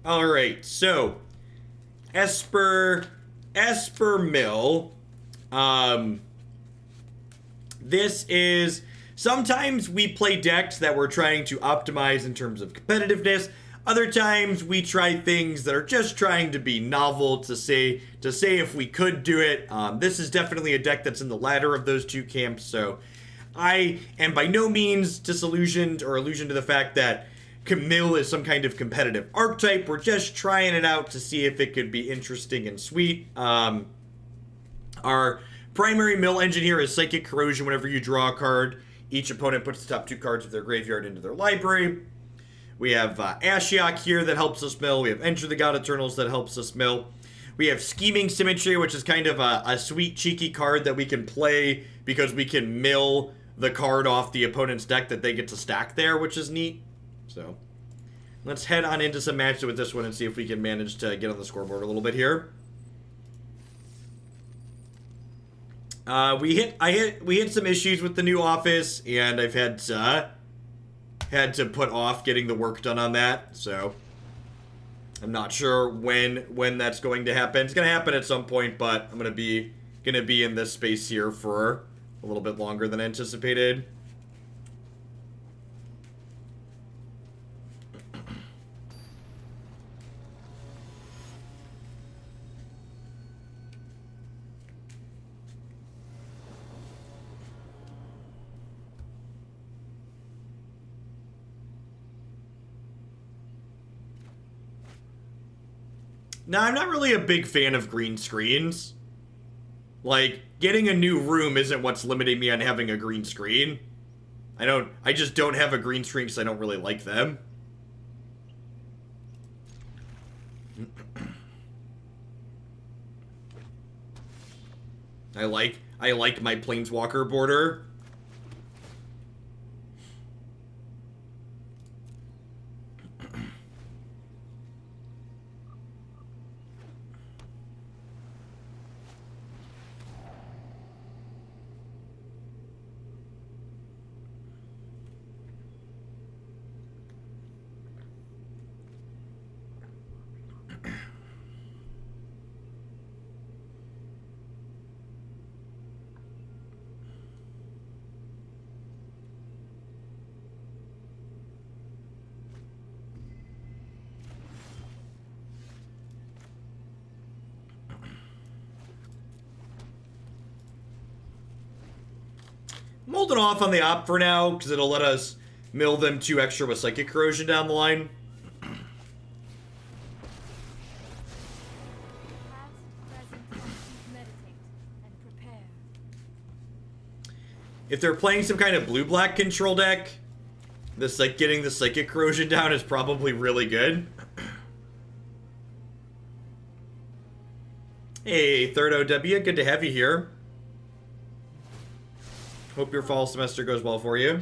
Alright, so Esper Mill. This is, sometimes we play decks that we're trying to optimize in terms of competitiveness. Other times we try things that are just trying to be novel, to say if we could do it. This is definitely a deck that's in the latter of those two camps, so I am by no means disillusioned or illusioned to the fact that Mill is some kind of competitive archetype. We're just trying it out to see if it could be interesting and sweet. Our primary Mill engine here is Psychic Corrosion. Whenever you draw a card, each opponent puts the top 2 cards of their graveyard into their library. We have Ashiok here that helps us mill. We have Enter the God Eternals that helps us mill. We have Scheming Symmetry, which is kind of a sweet, cheeky card that we can play because we can mill the card off the opponent's deck that they get to stack there, which is neat. So let's head on into some matches with this one and see if we can manage to get on the scoreboard a little bit here. We hit some issues with the new office, and I've had to put off getting the work done on that, so I'm not sure when that's going to happen. It's going to happen at some point, but I'm gonna be in this space here for a little bit longer than anticipated. Now, I'm not really a big fan of green screens. Like, getting a new room isn't what's limiting me on having a green screen. I just don't have a green screen because I don't really like them. I like my Planeswalker border. I'm holding off on the op for now, because it'll let us mill them 2 extra with Psychic Corrosion down the line. If they're playing some kind of blue-black control deck, this, like, getting the Psychic Corrosion down is probably really good. Hey, third OW, good to have you here. Hope your fall semester goes well for you.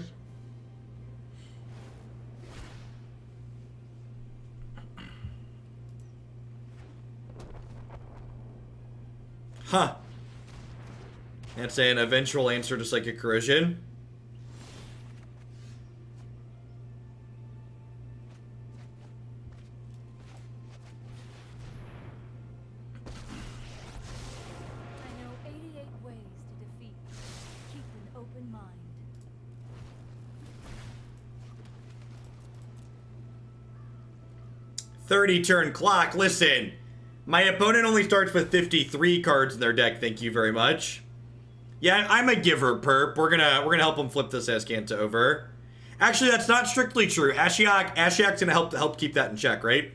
Huh. That's an eventual answer to Psychic Corrosion. I know 88 ways to defeat. Keep an open mind. Turn clock. Listen, my opponent only starts with 53 cards in their deck. Thank you very much. Yeah, I'm a giver, perp. We're gonna help him flip this Azcanta over. Actually, that's not strictly true. Ashiok's gonna help keep that in check, right?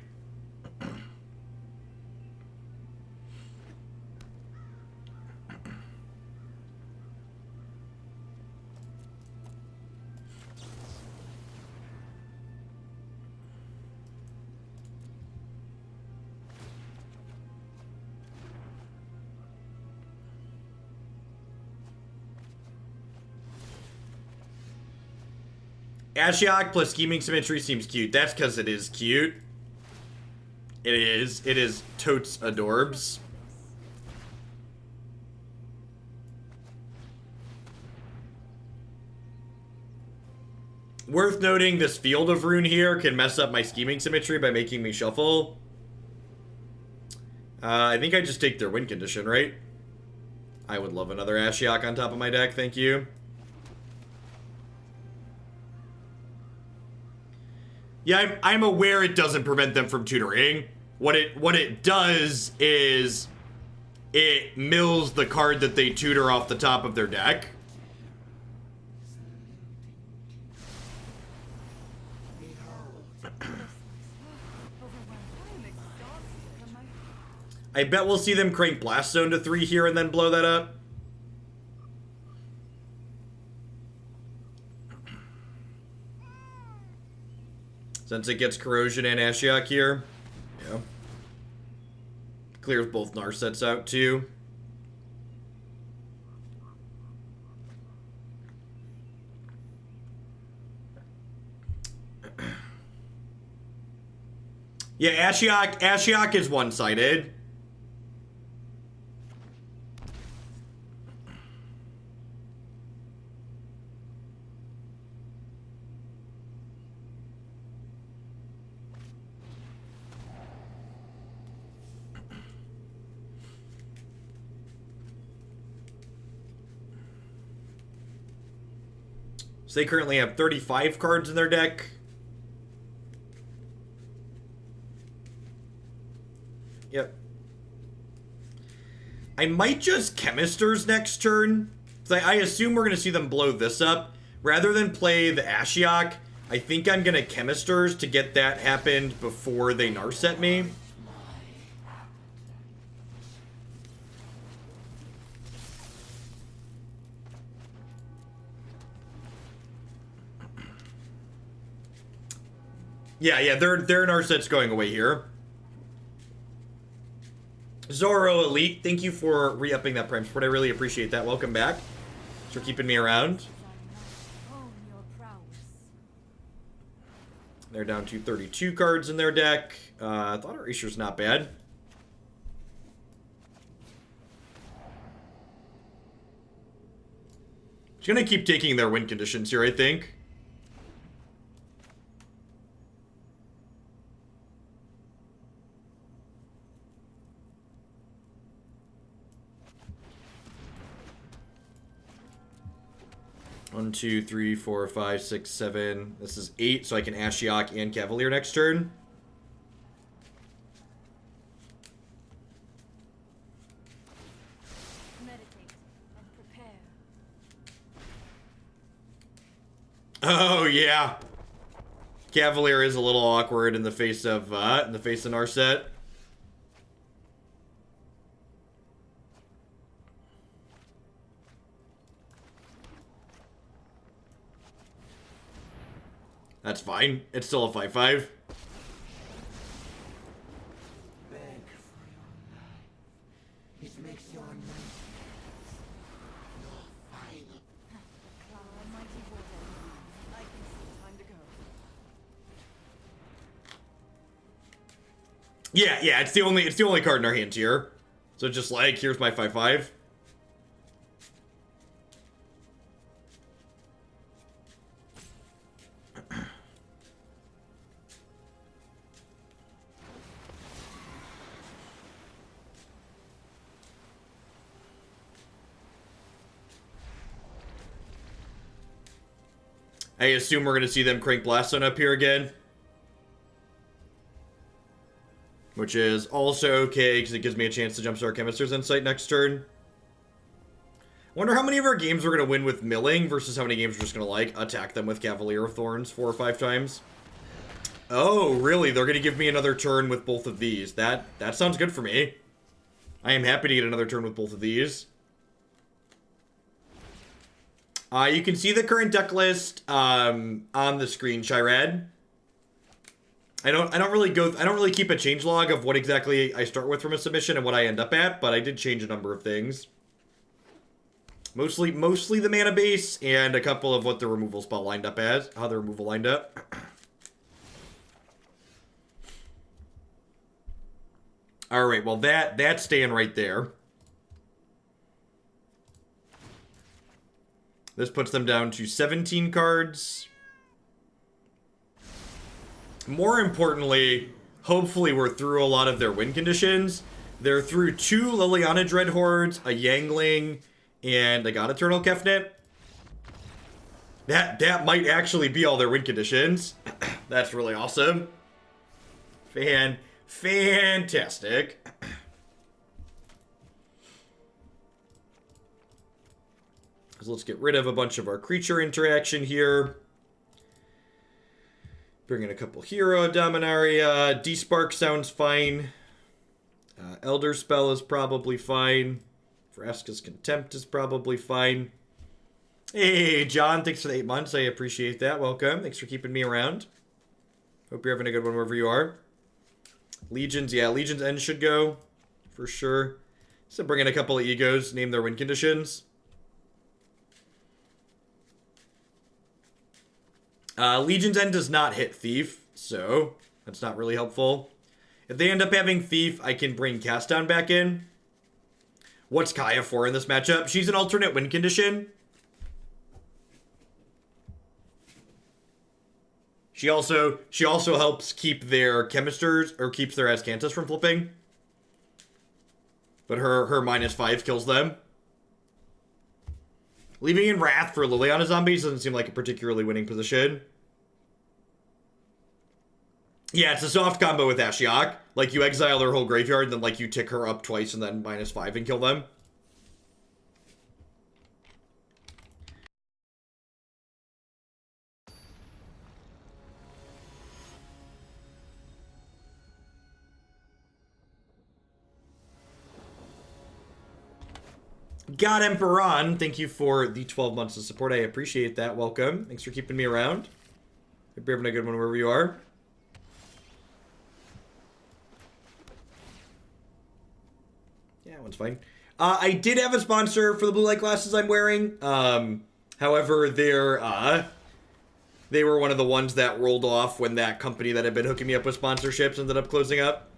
Ashiok plus Scheming Symmetry seems cute. That's because it is cute. It is. It is totes adorbs. Worth noting, this Field of Rune here can mess up my Scheming Symmetry by making me shuffle. I think I just take their win condition, right? I would love another Ashiok on top of my deck, thank you. Yeah, I'm aware it doesn't prevent them from tutoring. What it does is it mills the card that they tutor off the top of their deck. I bet we'll see them crank Blast Zone to 3 here and then blow that up. Since it gets Corrosion and Ashiok here. Yeah. Clears both Narsets out too. Yeah, Ashiok is one-sided. So they currently have 35 cards in their deck. Yep. I might just Chemisters next turn. So I assume we're going to see them blow this up. Rather than play the Ashiok, I think I'm going to Chemisters to get that happened before they Narset me. Yeah, their Narset's going away here. Zoro Elite, thank you for re-upping that Prime Support. I really appreciate that. Welcome back. Thanks for keeping me around. They're down to 32 cards in their deck. Thought Erasure's not bad. Just gonna keep taking their win conditions here, I think. One, two, three, four, five, six, seven. This is 8, so I can Ashiok and Cavalier next turn. Meditate and prepare. Oh yeah, Cavalier is a little awkward in the face of Narset. That's fine. It's still a 5/5. Beg for your life. It makes your nightmares your final. Almighty water. I can see time to go. Yeah, it's the only card in our hands here. So just like, here's my 5/5. I assume we're going to see them crank Blast Zone up here again. Which is also okay, because it gives me a chance to jumpstart Chemister's Insight next turn. Wonder how many of our games we're going to win with milling versus how many games we're just going to, like, attack them with Cavalier of Thorns 4 or 5 times. Oh, really? They're going to give me another turn with both of these. That sounds good for me. I am happy to get another turn with both of these. You can see the current deck list on the screen, Chirad. I don't really keep a change log of what exactly I start with from a submission and what I end up at, but I did change a number of things. Mostly the mana base and a couple of what the removal spell lined up as, how the removal lined up. All right, well that's staying right there. This puts them down to 17 cards. More importantly, hopefully we're through a lot of their win conditions. They're through 2 Liliana Dreadhordes, a Yangling, and a God Eternal Kefnet. That might actually be all their win conditions. That's really awesome. Fantastic. So let's get rid of a bunch of our creature interaction here. Bring in a couple hero Dominaria. Despark sounds fine. Elderspell is probably fine. Vraska's Contempt is probably fine. Hey, John, thanks for the 8 months. I appreciate that. Welcome. Thanks for keeping me around. Hope you're having a good one wherever you are. Legions, yeah, Legions End should go. For sure. So bring in a couple of egos, name their win conditions. Legion's End does not hit Thief, so that's not really helpful. If they end up having Thief, I can bring Cast Down back in. What's Kaya for in this matchup? She's an alternate win condition. She also helps keep their Chemisters, or keeps their Ascanthus from flipping. But her -5 kills them. Leaving in Wrath for Liliana zombies doesn't seem like a particularly winning position. Yeah, it's a soft combo with Ashiok. Like, you exile their whole graveyard, and then, like, you tick her up twice and then -5 and kill them. God Emperon, thank you for the 12 months of support. I appreciate that. Welcome. Thanks for keeping me around. Hope you're having a good one wherever you are. Yeah, that one's fine. I did have a sponsor for the blue light glasses I'm wearing. However, they were one of the ones that rolled off when that company that had been hooking me up with sponsorships ended up closing up.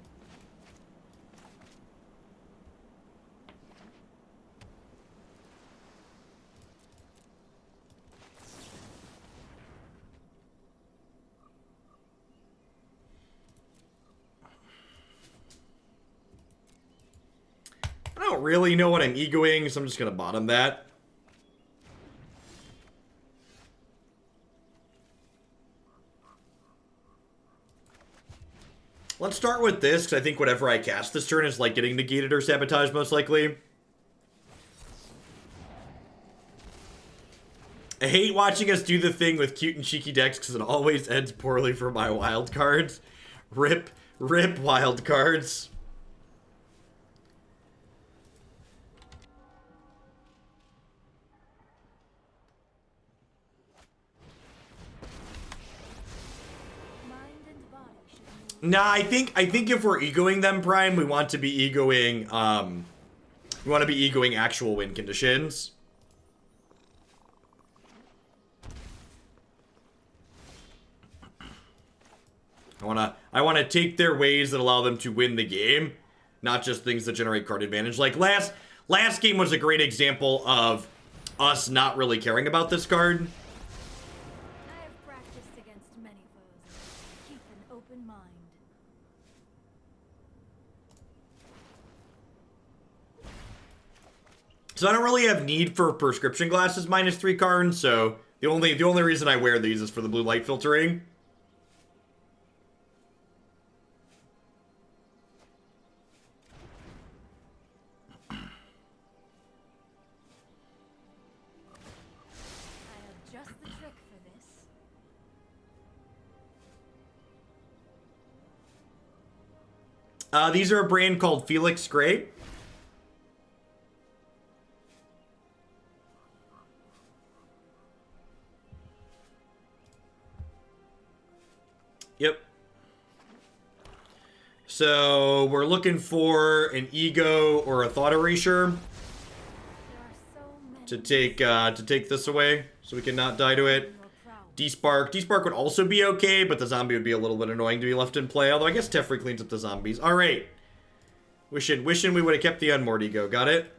I don't really know what I'm egoing, so I'm just going to bottom that. Let's start with this, because I think whatever I cast this turn is like getting negated or sabotaged most likely. I hate watching us do the thing with cute and cheeky decks because it always ends poorly for my wild cards. Rip wild cards. Nah, I think if we're egoing them, Prime, we want to be egoing, actual win conditions. I wanna take their ways that allow them to win the game, not just things that generate card advantage. Like last game was a great example of us not really caring about this card. I have practiced against many foes. Keep an open mind. So I don't really have need for prescription glasses -3 cards, so the only reason I wear these is for the blue light filtering. These are a brand called Felix Gray. Yep. So we're looking for an Ego or a Thought Erasure to take this away, so we can not die to it. Despark would also be okay, but the zombie would be a little bit annoying to be left in play. Although I guess Teferi cleans up the zombies. All right, wishing we would have kept the Unmoored Ego. Got it.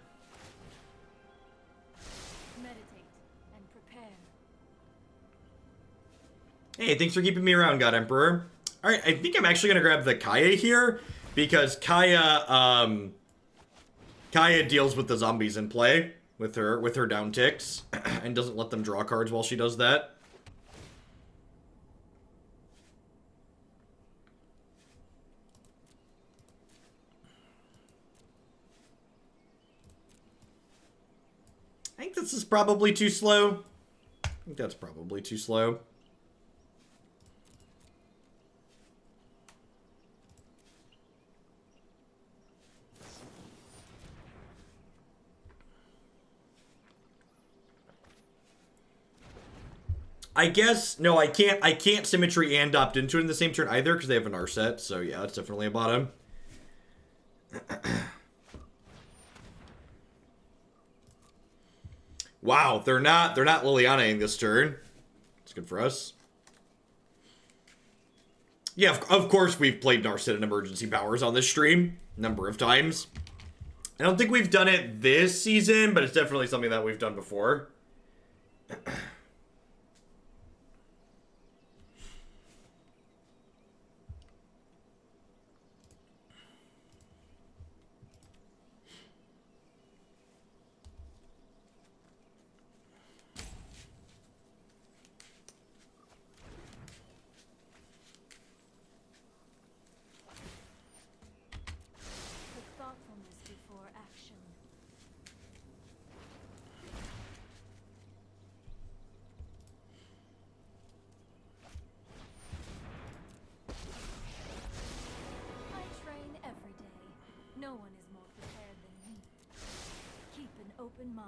Meditate and prepare. Hey, thanks for keeping me around, God Emperor. All right, I think I'm actually gonna grab the Kaya here because Kaya deals with the zombies in play with her down ticks and doesn't let them draw cards while she does that. I think this is probably too slow. I think that's probably too slow. I guess, no, I can't Symmetry and opt into it in the same turn either because they have a Narset, so yeah, it's definitely a bottom. Wow, they're not Lilianaing this turn. It's good for us. Yeah, of course we've played Narset and Emergency Powers on this stream a number of times. I don't think we've done it this season, but it's definitely something that we've done before. No one is more prepared than me. Keep an open mind.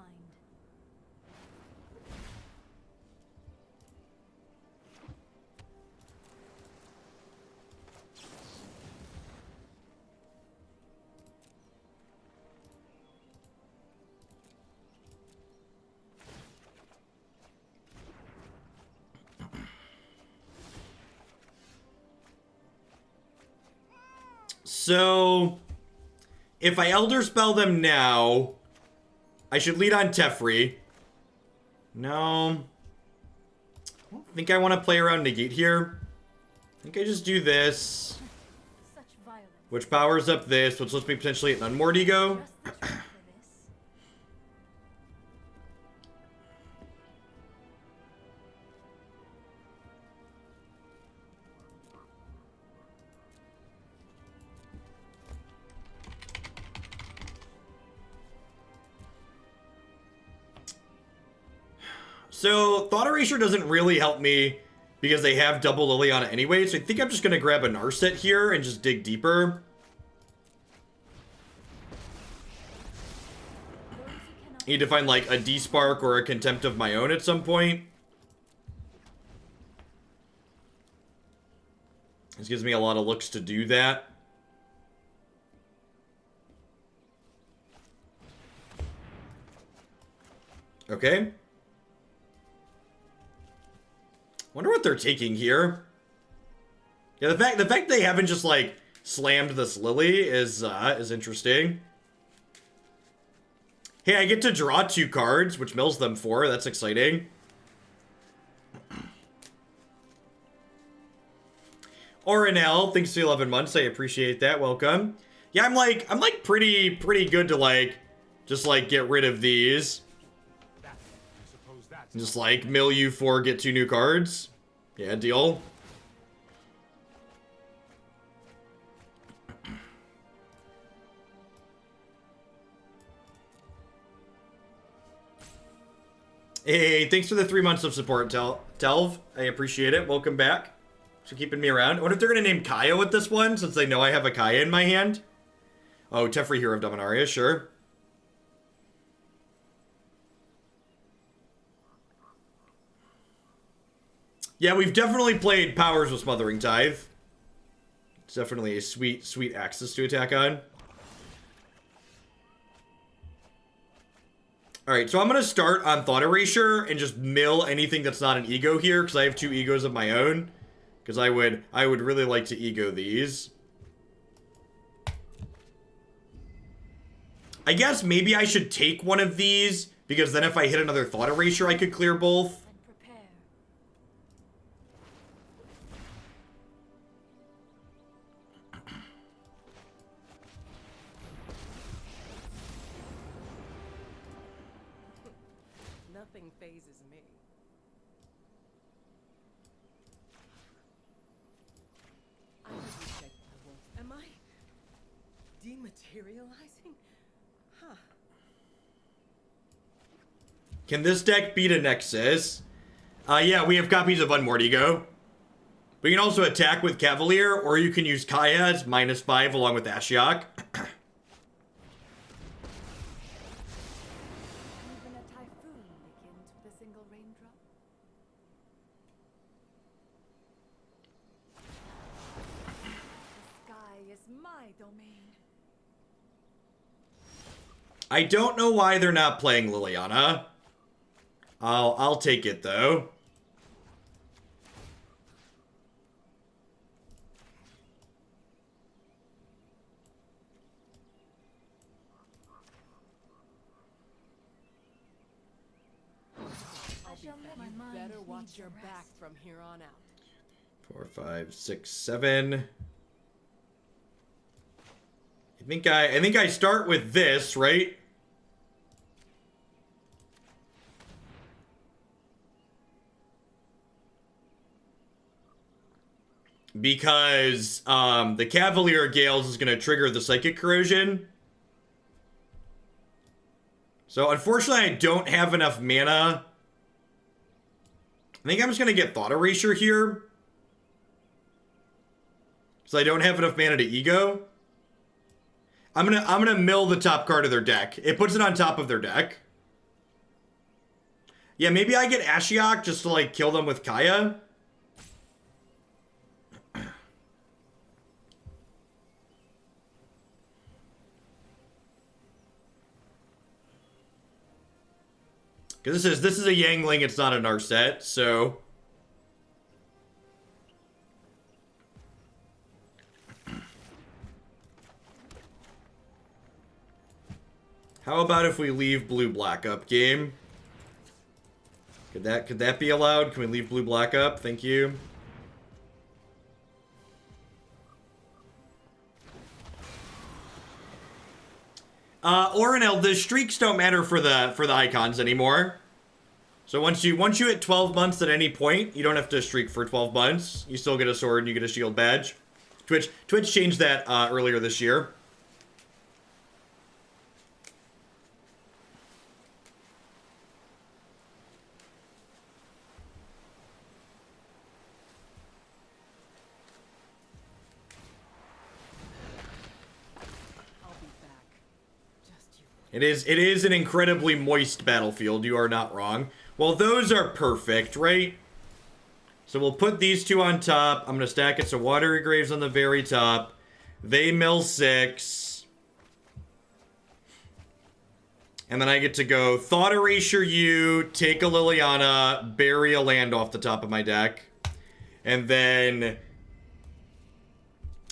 So, if I Elderspell them now, I should lead on Teferi. No. I don't think I want to play around Negate here. I think I just do this. Which powers up this, which lets me potentially hit an Unmoored Ego. So, Thought Erasure doesn't really help me because they have double Liliana anyway, so I think I'm just going to grab a Narset here and just dig deeper. Need to find like a Despark or a Contempt of my own at some point. This gives me a lot of looks to do that. Okay. Wonder what they're taking here. Yeah, the fact they haven't just like slammed this Lily is interesting. Hey, I get to draw 2 cards, which mills them 4. That's exciting. Orinel, thanks to 11 months. I appreciate that. Welcome. Yeah, I'm like pretty good to like just like get rid of these. Just like mill you 4, get 2 new cards. Yeah, deal. Hey, thanks for the 3 months of support, Telv. I appreciate it. Welcome back. For keeping me around. I wonder if they're gonna name Kaya with this one, since they know I have a Kaya in my hand. Oh, Teferi, Hero of Dominaria, sure. Yeah, we've definitely played Powers with Smothering Tithe. It's definitely a sweet axis to attack on. Alright, so I'm going to start on Thought Erasure and just mill anything that's not an ego here, because I have 2 egos of my own. Because I would really like to ego these. I guess maybe I should take one of these, because then if I hit another Thought Erasure, I could clear both. Nothing phases me. I reject the wolf. Am I dematerializing? Huh. Can this deck beat a Nexus? Yeah, we have copies of Unmoored Ego. We can also attack with Cavalier, or you can use Kaya as -5 along with Ashiok. Even a typhoon begins with a single raindrop. The sky is my domain. I don't know why they're not playing Liliana. I'll take it though. I shall let my mind Better lead watch the your rest. back from here on out. 4, 5, 6, 7. I think I start with this, right? Because the Cavalier of Gales is going to trigger the Psychic Corrosion. So unfortunately I don't have enough mana. I think I'm just going to get Thought Erasure here. So I don't have enough mana to Ego. I'm gonna mill the top card of their deck. It puts it on top of their deck. Yeah, maybe I get Ashiok just to like kill them with Kaya. Because this is a Yangling, it's not a Narset, so how about if we leave blue-black up, game? Could that be allowed? Can we leave blue-black up? Thank you. Orinel, the streaks don't matter for the icons anymore. So once you hit 12 months at any point, you don't have to streak for 12 months. You still get a sword and you get a shield badge. Twitch changed that earlier this year. It is an incredibly moist battlefield, you are not wrong. Well, those are perfect, right? So we'll put these two on top. I'm going to stack it so Watery Grave's on the very top. They mill 6. And then I get to go Thought Erasure you, take a Liliana, bury a land off the top of my deck. And then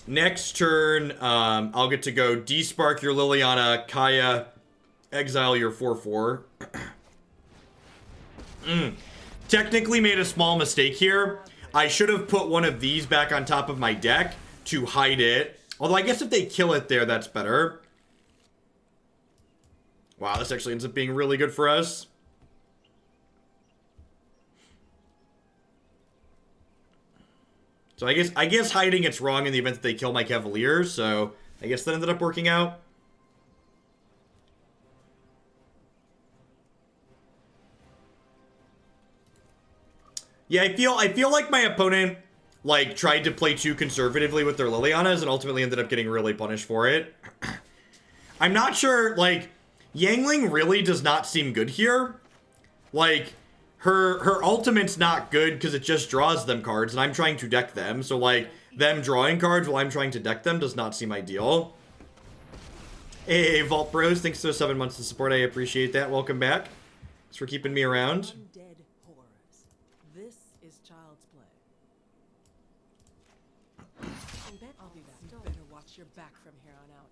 next turn, I'll get to go Despark your Liliana, Kaya, exile your 4/4. Technically made a small mistake here. I should have put one of these back on top of my deck to hide it. Although I guess if they kill it there, that's better. Wow, this actually ends up being really good for us. So I guess hiding it's wrong in the event that they kill my Cavalier, so I guess that ended up working out. Yeah, I feel like my opponent like tried to play too conservatively with their Lilianas and ultimately ended up getting really punished for it. I'm not sure, like, Yangling really does not seem good here. Like, her ultimate's not good because it just draws them cards and I'm trying to deck them. So, like, them drawing cards while I'm trying to deck them does not seem ideal. Hey, Vault Bros, thanks for the 7 months of support. I appreciate that. Welcome back. Thanks for keeping me around. Undead horrors. This is child's play. And bet I'll be back. You better watch your back from here on out.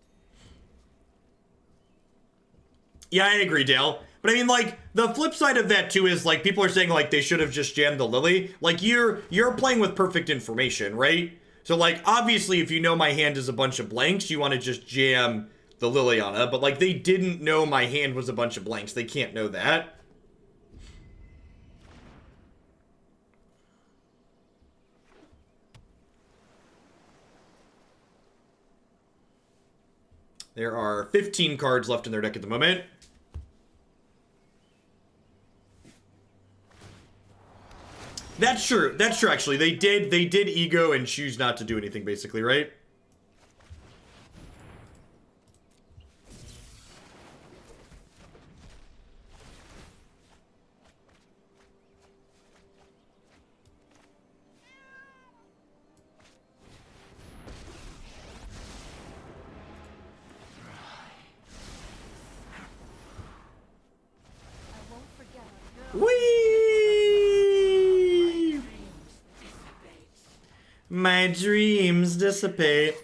Yeah, I agree, Dale. But I mean, like, the flip side of that, too, is, like, people are saying, like, they should have just jammed the Lily. Like, you're playing with perfect information, right? So, like, obviously, if you know my hand is a bunch of blanks, you want to just jam the Liliana. But, like, they didn't know my hand was a bunch of blanks. They can't know that. There are 15 cards left in their deck at the moment. That's true. That's true, actually. They did ego and choose not to do anything, basically, right? Whee! My dreams dissipate.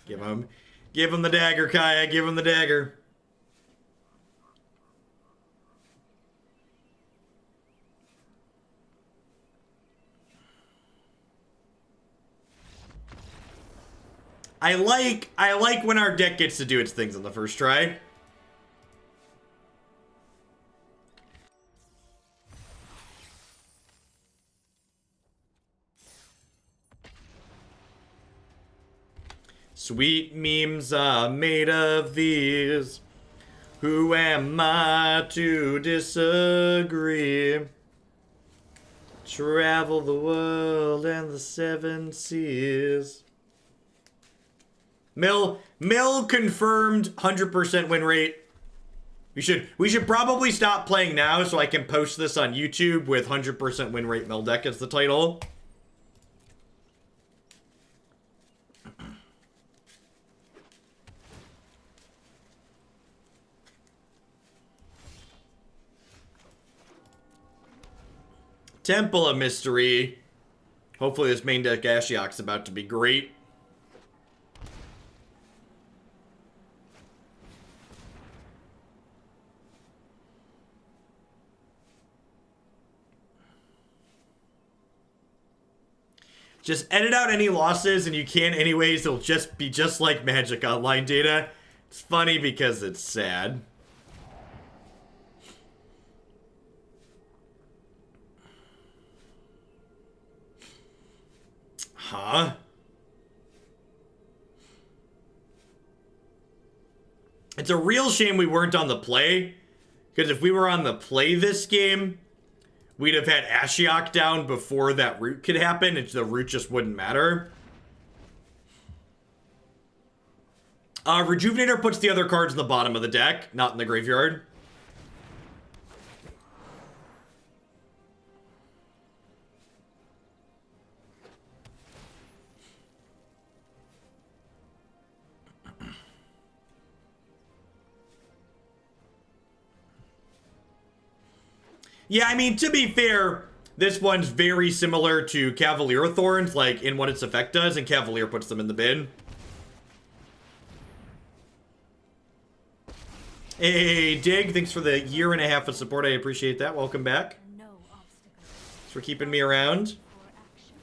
Give him the dagger, Kaya. Give him the dagger. I like when our deck gets to do its things on the first try. Sweet memes are made of these. Who am I to disagree? Travel the world and the seven seas. Mill confirmed 100% win rate. We should probably stop playing now so I can post this on YouTube with 100% win rate Mill deck as the title. Temple of Mystery. Hopefully this main deck Ashiok's about to be great. Just edit out any losses, and you can anyways. It'll just be just like Magic Online data. It's funny because it's sad. Huh? It's a real shame we weren't on the play. Because if we were on the play this game, we'd have had Ashiok down before that root could happen, and the root just wouldn't matter. Rejuvenator puts the other cards in the bottom of the deck, not in the graveyard. Yeah, I mean, to be fair, this one's very similar to Cavalier Thorns, like, in what its effect does, and Cavalier puts them in the bin. Hey, Dig, thanks for the 1.5 years of support. I appreciate that. Welcome back. No obstacle Thanks for keeping me around. for action.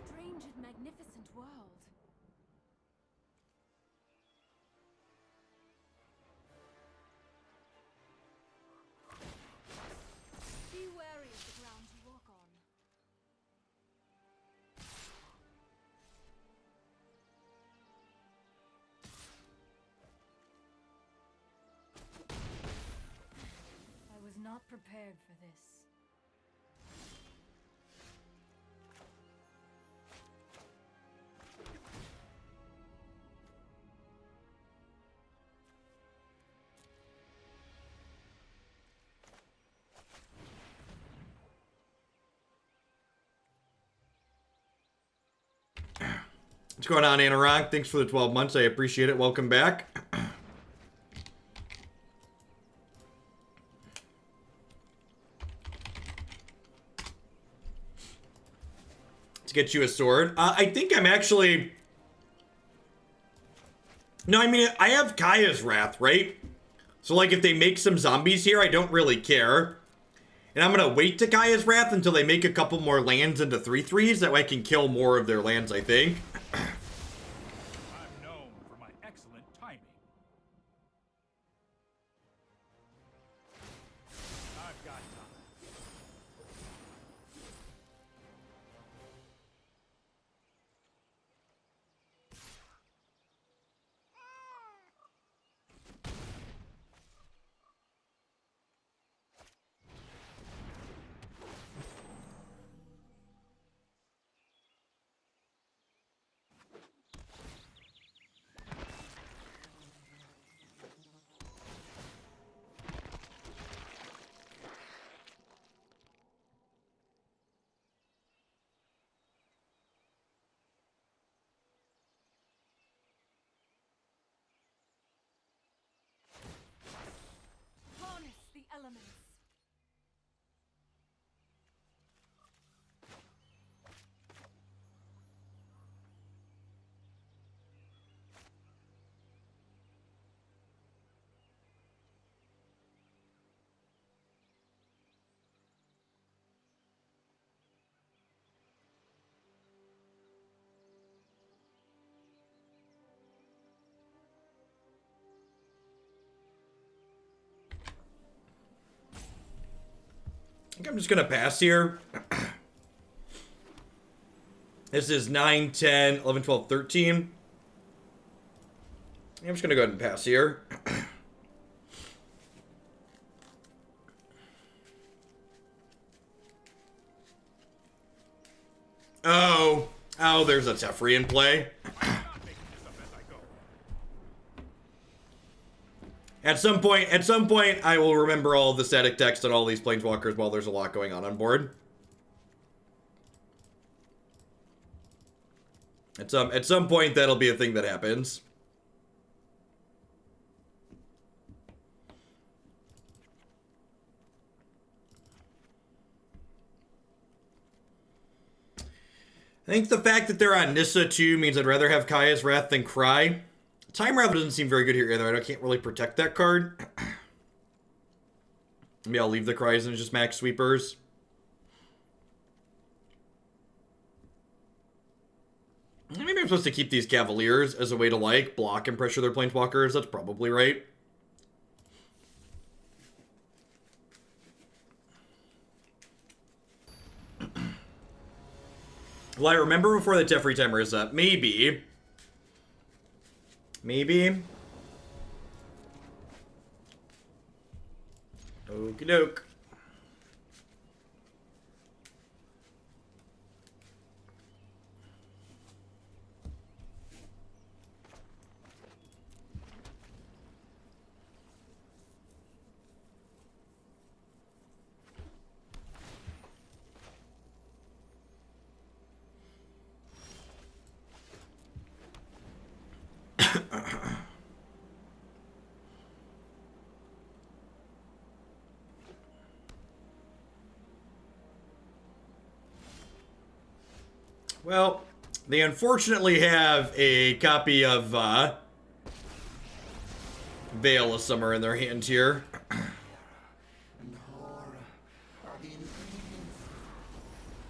Strange and magnificent world. Be wary of the ground you walk on. I was not prepared for this. What's going on, Anorak? Thanks for the 12 months. I appreciate it. Welcome back. Let's get you a sword. I think I'm actually... No, I mean, I have Kaya's Wrath, right? So, like, if they make some zombies here, I don't really care. And I'm going to wait to Gaea's Wrath until they make a couple more lands into 3/3s. That way I can kill more of their lands, I think. I'm known for my excellent timing. I've got time. Harness the elements. I think I'm just going to pass here. This is 9, 10, 11, 12, 13. I'm just going to go ahead and pass here. Oh, there's a Teferi in play. I'm not making this up as I go. At some point, I will remember all the static text on all these planeswalkers while there's a lot going on board. At some point, that'll be a thing that happens. I think the fact that they're on Nissa too means I'd rather have Kaya's Wrath than Cry. Time Raveler doesn't seem very good here either. I can't really protect that card. Maybe I'll leave the Cries and just max sweepers. Maybe I'm supposed to keep these Cavaliers as a way to, like, block and pressure their planeswalkers. That's probably right. Well, I remember before the Teferi timer is up. Maybe. Maybe. Okie doke. Well, they unfortunately have a copy of Veil of Summer in their hand here. And horror are the ingredients.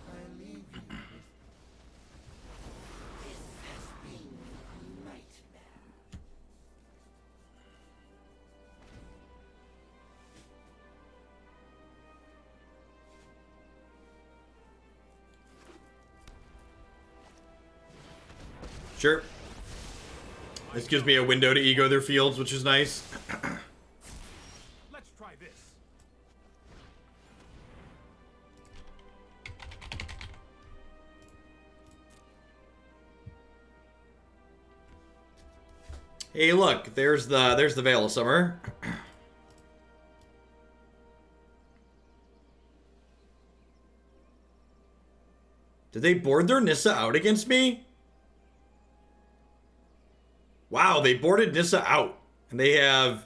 I leave you with. This has been a nightmare. Sure. This gives me a window to ego their fields, which is nice. Let's try this. Hey, look, there's the Veil of Summer. Did they board their Nissa out against me? Wow, they boarded Nissa out. And they have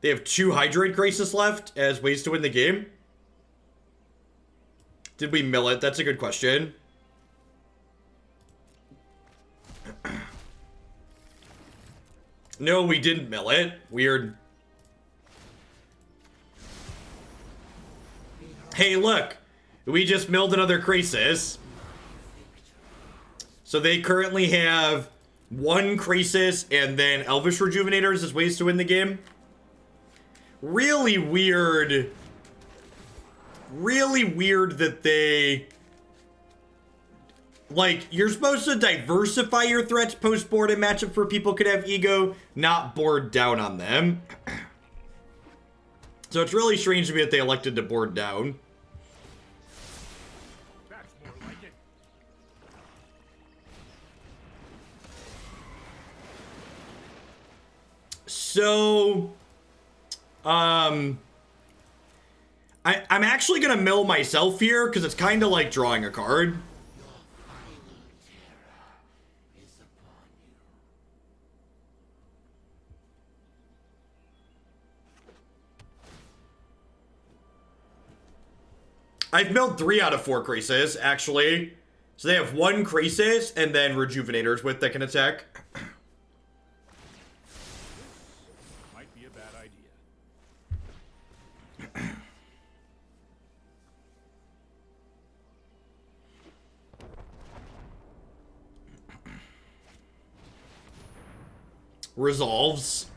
2 Hydroid Crisis left as ways to win the game. Did we mill it? That's a good question. No, we didn't mill it. Weird. Hey, look. We just milled another Crisis. So they currently have 1 Crisis and then Elvish Rejuvenators as ways to win the game. Really weird. Really weird that they... Like, you're supposed to diversify your threats post-board and matchup for people could have ego, not board down on them. So it's really strange to me that they elected to board down. That's more like it. So, I'm actually gonna mill myself here because it's kind of like drawing a card. I've milled 3 out of 4 Crisis, actually. So they have 1 Crisis and then Rejuvenators with that can attack. Might be a bad idea. Resolves.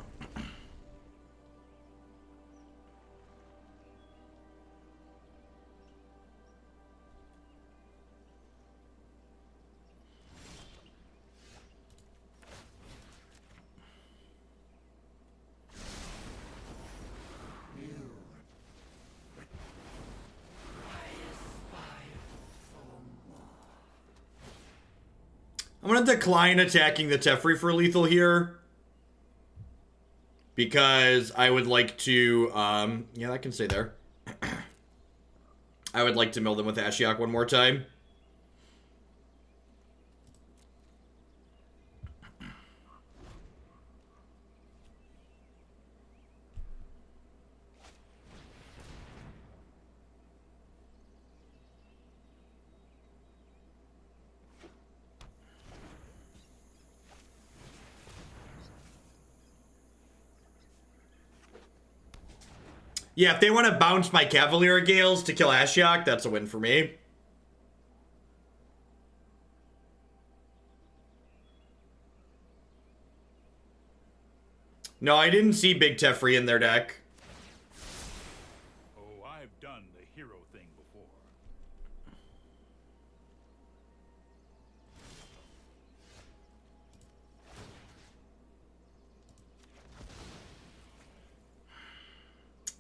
I'm gonna decline attacking the Teferi for lethal here. Because I would like to, yeah, that can stay there. I would like to mill them with Ashiok one more time. Yeah, if they want to bounce my Cavalier of Gales to kill Ashiok, that's a win for me. No, I didn't see Big Teferi in their deck. Oh, I've done the hero thing before.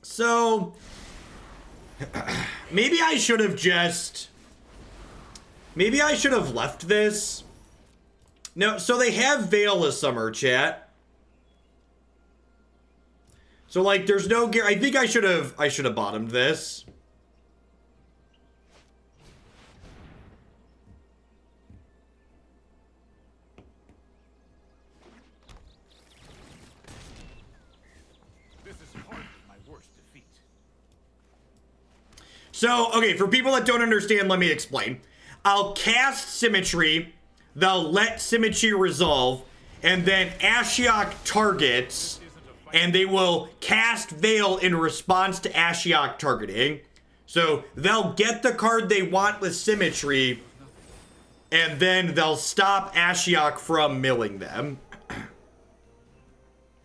So, maybe I should have just... Maybe I should have left this. No, so they have Veil this summer, chat. So, like, there's no... I think I should have bottomed this. So, okay, for people that don't understand, let me explain. I'll cast Symmetry, they'll let Symmetry resolve, and then Ashiok targets, and they will cast Veil in response to Ashiok targeting. So, they'll get the card they want with Symmetry, and then they'll stop Ashiok from milling them.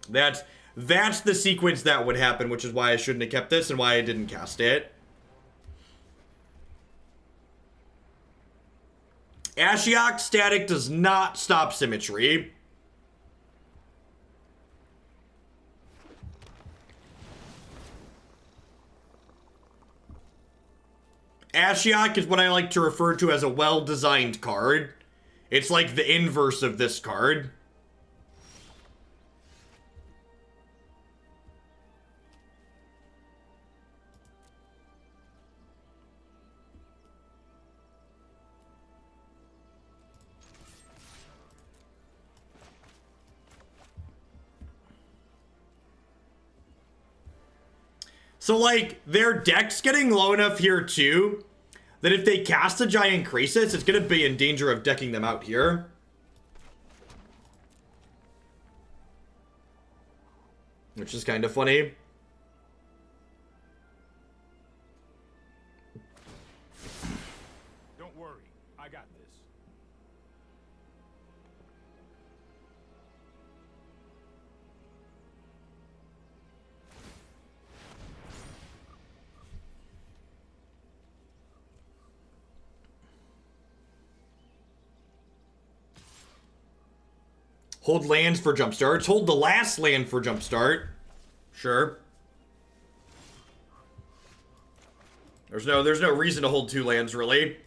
That's the sequence that would happen, which is why I shouldn't have kept this and why I didn't cast it. Ashiok static does not stop Symmetry. Ashiok is what I like to refer to as a well-designed card. It's like the inverse of this card. So, like, their deck's getting low enough here, too, that if they cast a giant Crisis, it's going to be in danger of decking them out here. Which is kind of funny. Hold lands for jumpstarts. Hold the last land for jumpstart. Sure. There's no reason to hold 2 lands, really.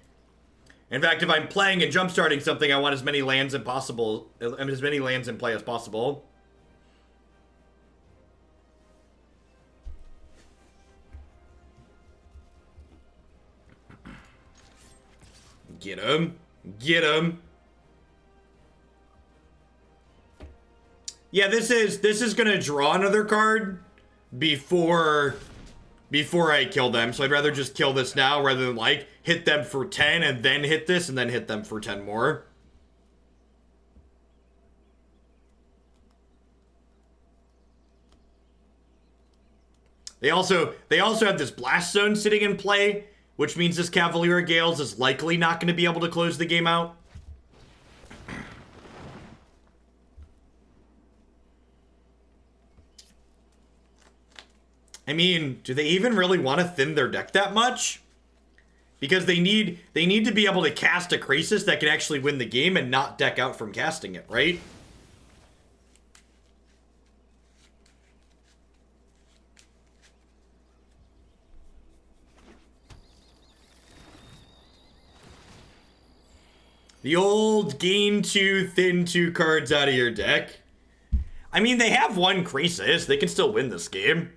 In fact, if I'm playing and jumpstarting something, I want as many lands as possible, as many lands in play as possible. Get him. Get him. Yeah, this is gonna draw another card before I kill them. So I'd rather just kill this now rather than like hit them for 10 and then hit this and then hit them for 10 more. They also have this Blast Zone sitting in play, which means this Cavalier of Gales is likely not going to be able to close the game out. I mean, do they even really want to thin their deck that much? Because they need to be able to cast a Krasis that can actually win the game and not deck out from casting it, right? The old gain 2, thin 2 cards out of your deck. I mean, they have 1 Krasis. They can still win this game.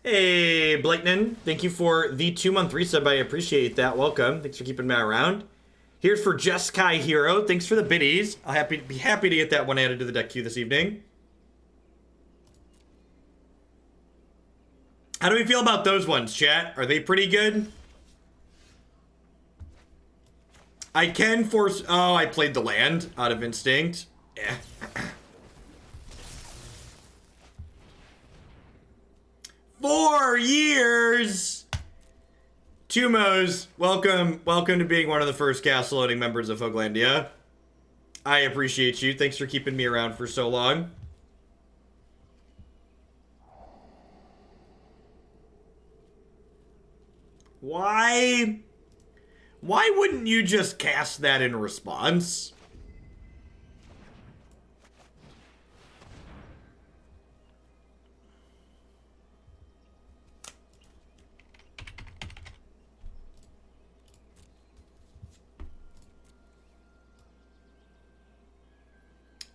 Hey, Blakenin, thank you for the 2-month resub. I appreciate that. Welcome. Thanks for keeping me around. Here's for Jeskai Hero. Thanks for the biddies. I'll be happy to get that one added to the deck queue this evening. How do we feel about those ones, chat? Are they pretty good? I can force... Oh, I played the land out of instinct. Yeah. 4 years! Tumos, welcome to being one of the first cast loading members of Hoaglandia. I appreciate you. Thanks for keeping me around for so long. Why wouldn't you just cast that in response?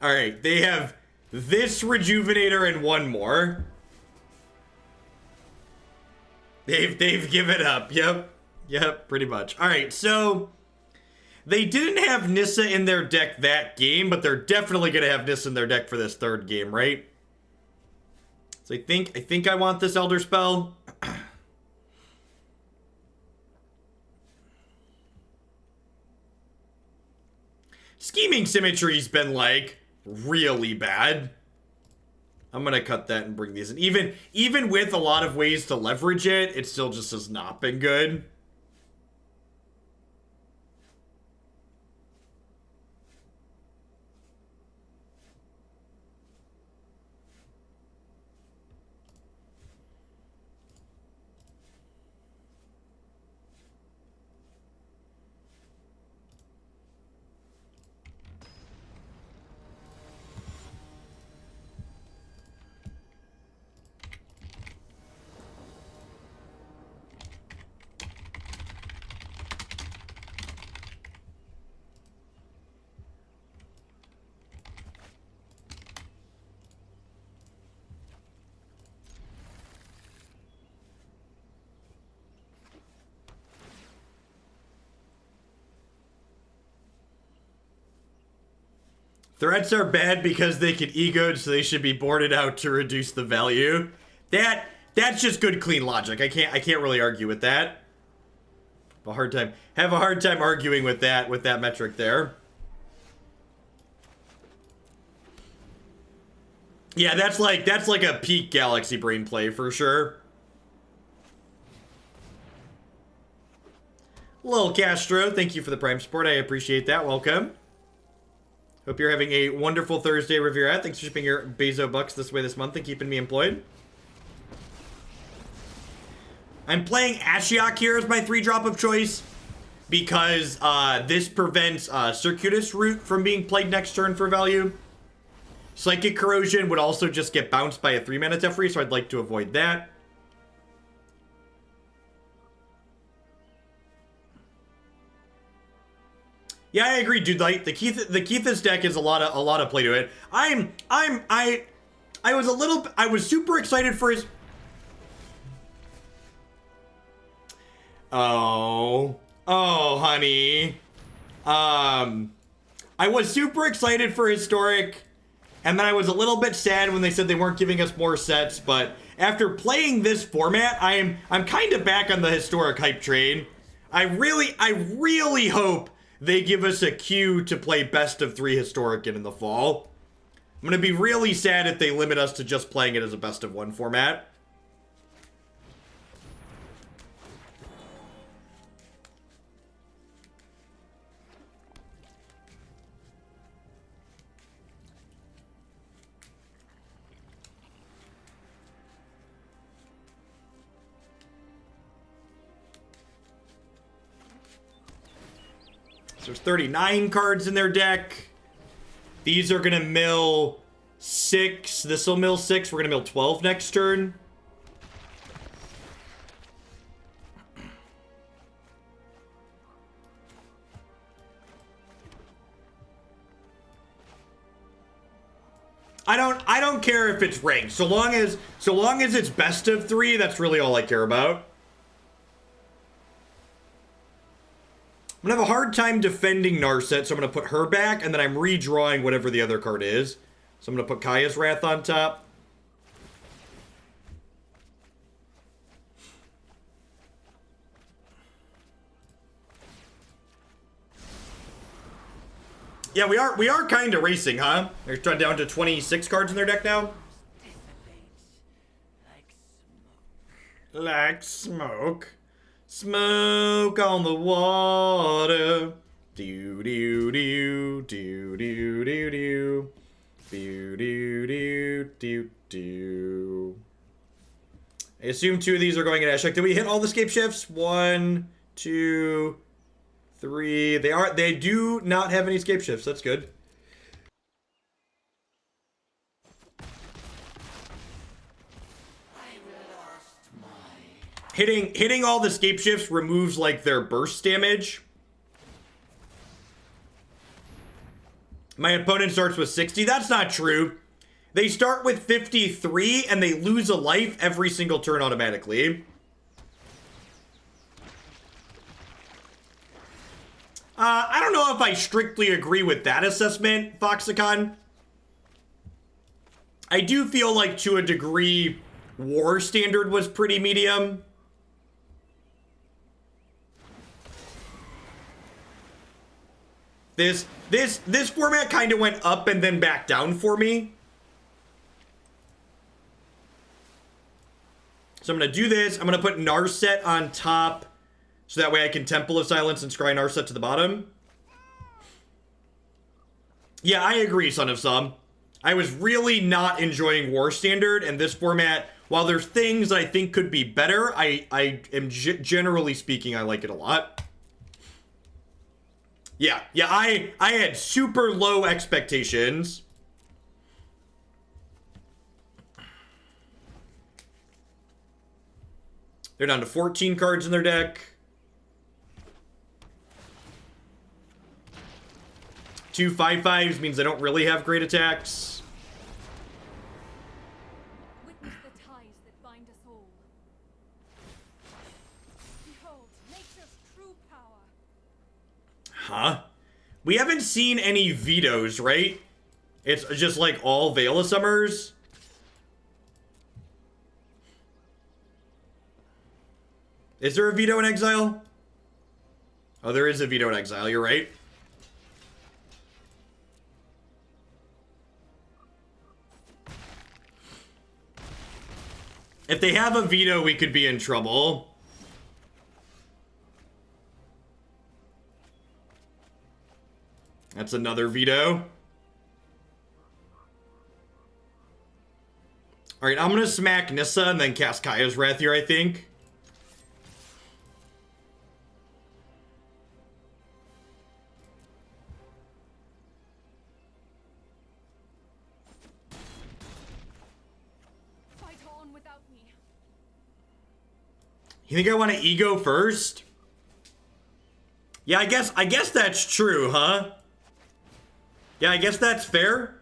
Alright, they have this Rejuvenator and 1 more. They've given up. Yep, pretty much. Alright, so they didn't have Nissa in their deck that game, but they're definitely gonna have Nissa in their deck for this 3rd game, right? So I think I want this Elderspell. Scheming Symmetry's been like really bad. I'm gonna cut that and bring these in. Even with a lot of ways to leverage it, it still just has not been good. Threats are bad because they get egoed, so they should be boarded out to reduce the value. That's just good, clean logic. I can't really argue with that. Have a hard time arguing with that metric there. Yeah, that's like a peak Galaxy Brain play for sure. Lil Castro, thank you for the Prime support. I appreciate that. Welcome. Hope you're having a wonderful Thursday, Riviera. Thanks for shipping your Bezo bucks this way this month and keeping me employed. I'm playing Ashiok here as my 3-drop of choice because this prevents Circuitous Root from being played next turn for value. Psychic Corrosion would also just get bounced by a 3-mana Teferi, so I'd like to avoid that. Yeah, I agree, dude. Like the Keith's deck is a lot of play to it. I was super excited for his. Oh, honey. I was super excited for Historic, and then I was a little bit sad when they said they weren't giving us more sets. But after playing this format, I'm kind of back on the Historic hype train. I really hope they give us a queue to play best of 3 Historic in the fall. I'm gonna be really sad if they limit us to just playing it as a best of 1 format. So there's 39 cards in their deck. These are gonna mill 6. This will mill 6. We're gonna mill 12 next turn. I don't care if it's ranked. So long as it's best of 3, that's really all I care about. I'm gonna have a hard time defending Narset, so I'm gonna put her back, and then I'm redrawing whatever the other card is. So I'm gonna put Kaya's Wrath on top. Yeah, we are kind of racing, huh? They're down to 26 cards in their deck now. Like smoke. Smoke on the water. Do do do do do do do. Do do do do do. I assume 2 of these are going at Ashiok. Did we hit all the Scapeshifts? 1, 2, 3. They do not have any Scapeshifts. That's good. Hitting all the Scapeshifts removes like their burst damage. My opponent starts with 60. That's not true. They start with 53 and they lose a life every single turn automatically. I don't know if I strictly agree with that assessment, Foxicon. I do feel like to a degree War Standard was pretty medium. This format kind of went up and then back down for me. So I'm going to do this. I'm going to put Narset on top so that way I can Temple of Silence and scry Narset to the bottom. Yeah, I agree, Son of Some. I was really not enjoying War Standard, and this format, while there's things I think could be better, I am generally speaking, I like it a lot. Yeah, I had super low expectations. They're down to 14 cards in their deck. 2 5/5s means they don't really have great attacks. Witness the ties that bind us all. Behold, nature's true power. Huh? We haven't seen any vetoes, right? It's just like all Veil of Summers. Is there a veto in Exile? Oh, there is a veto in Exile, you're right. If they have a veto, we could be in trouble. That's another veto. Alright, I'm gonna smack Nissa and then cast Kaya's Wrath here, I think. Fight on without me. You think I want to ego first? Yeah, I guess that's true, huh? Yeah, I guess that's fair.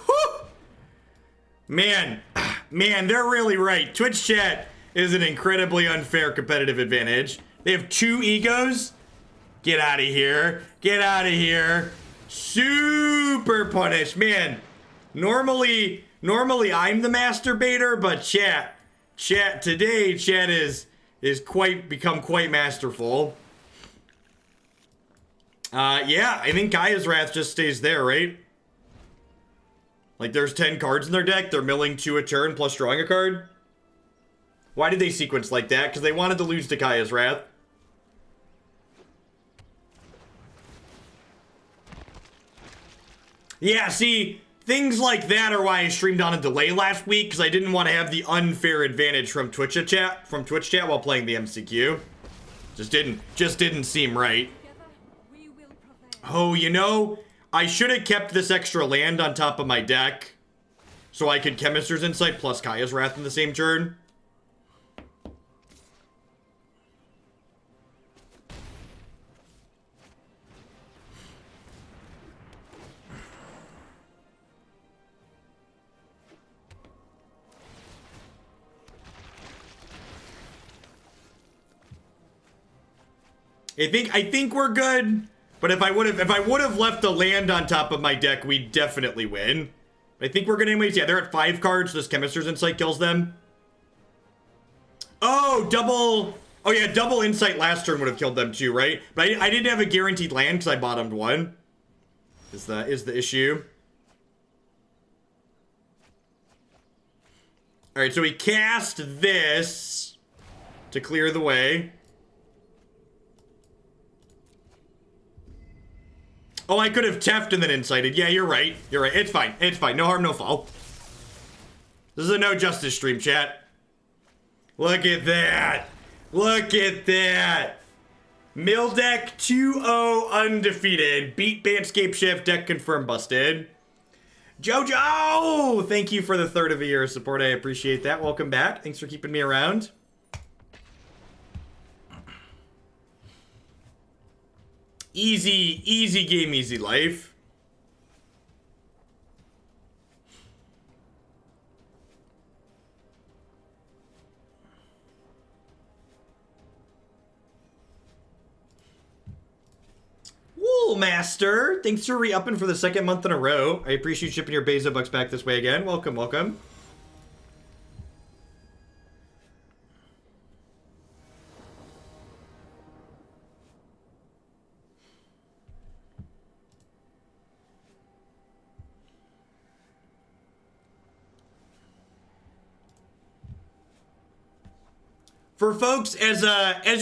Whew. Man, they're really right. Twitch chat is an incredibly unfair competitive advantage. They have 2 egos. Get out of here. Get out of here. Super punish. Man, normally I'm the masturbator, but chat today, chat is become quite masterful. Yeah, I think Kaya's Wrath just stays there, right? Like, there's 10 cards in their deck, they're milling 2 a turn plus drawing a card. Why did they sequence like that? Because they wanted to lose to Kaya's Wrath. Yeah, see, things like that are why I streamed on a delay last week, because I didn't want to have the unfair advantage from Twitch chat while playing the MCQ. Just didn't seem right. Together, we will prevail. Oh, you know, I should have kept this extra land on top of my deck so I could Chemister's Insight plus Kaya's Wrath in the same turn. I think we're good. But if I would have left the land on top of my deck, we'd definitely win. I think we're gonna anyways. Yeah, they're at 5 cards. This Chemister's Insight kills them. Oh, double. Oh yeah, double Insight last turn would have killed them too, right? But I didn't have a guaranteed land because I bottomed 1. Is the issue? All right, so we cast this to clear the way. Oh, I could have Teft and then Incited. Yeah, you're right. You're right. It's fine. It's fine. No harm, no foul. This is a no justice stream, chat. Look at that. Look at that. Mill deck 2-0 undefeated. Beat Bant Scapeshift. Deck confirmed busted. Jojo! Thank you for the 3rd of a year of support. I appreciate that. Welcome back. Thanks for keeping me around. Easy game, easy life. Wool Master, thanks for re-upping for the 2nd month in a row. I appreciate shipping your Beza bucks back this way again. Welcome, welcome. For folks, as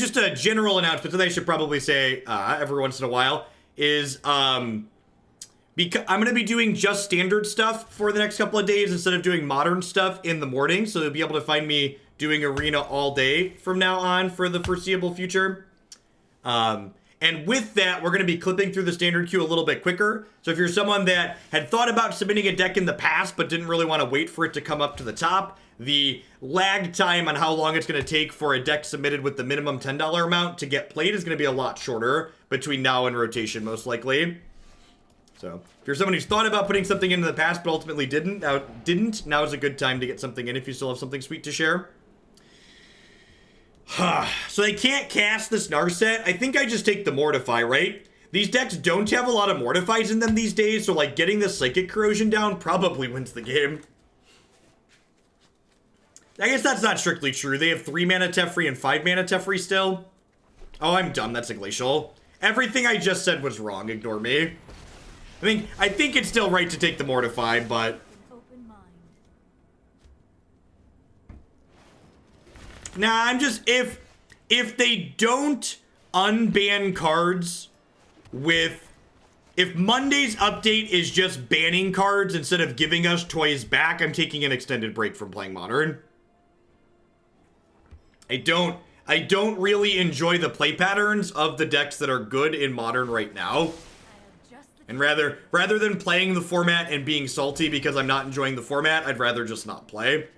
just a general announcement that I should probably say every once in a while is because I'm gonna be doing just standard stuff for the next couple of days instead of doing modern stuff in the morning, so you'll be able to find me doing arena all day from now on for the foreseeable future. And with that, we're going to be clipping through the standard queue a little bit quicker. So if you're someone that had thought about submitting a deck in the past but didn't really want to wait for it to come up to the top, the lag time on how long it's going to take for a deck submitted with the minimum $10 amount to get played is going to be a lot shorter between now and rotation, most likely. So if you're someone who's thought about putting something in the past but ultimately didn't, now is a good time to get something in if you still have something sweet to share. So they can't cast this Narset. I think I just take the Mortify, right? These decks don't have a lot of Mortifies in them these days, so like getting the Psychic Corrosion down probably wins the game. I guess that's not strictly true. They have 3 mana Teferi and 5 mana Teferi still. Oh, I'm dumb. That's a Glacial. Everything I just said was wrong. Ignore me. I think it's still right to take the Mortify, but... Open mind. Nah, I'm just... if they don't unban cards with... If Monday's update is just banning cards instead of giving us toys back, I'm taking an extended break from playing Modern. I don't really enjoy the play patterns of the decks that are good in Modern right now. And rather than playing the format and being salty because I'm not enjoying the format, I'd rather just not play.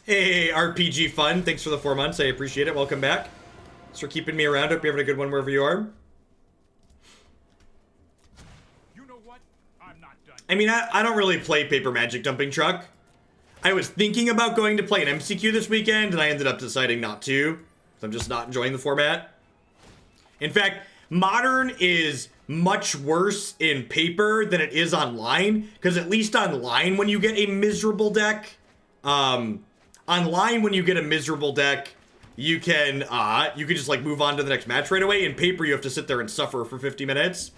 Hey, RPG Fun. Thanks for the 4 months. I appreciate it. Welcome back. Thanks for keeping me around. Hope you're having a good one wherever you are. You know what? I'm not done. I mean, I don't really play Paper Magic Dumping Truck. I was thinking about going to play an MCQ this weekend, and I ended up deciding not to. So I'm just not enjoying the format. In fact, Modern is much worse in paper than it is online. Because at least online, when you get a miserable deck... Online, when you get a miserable deck, you can just like move on to the next match right away. In paper, you have to sit there and suffer for 50 minutes.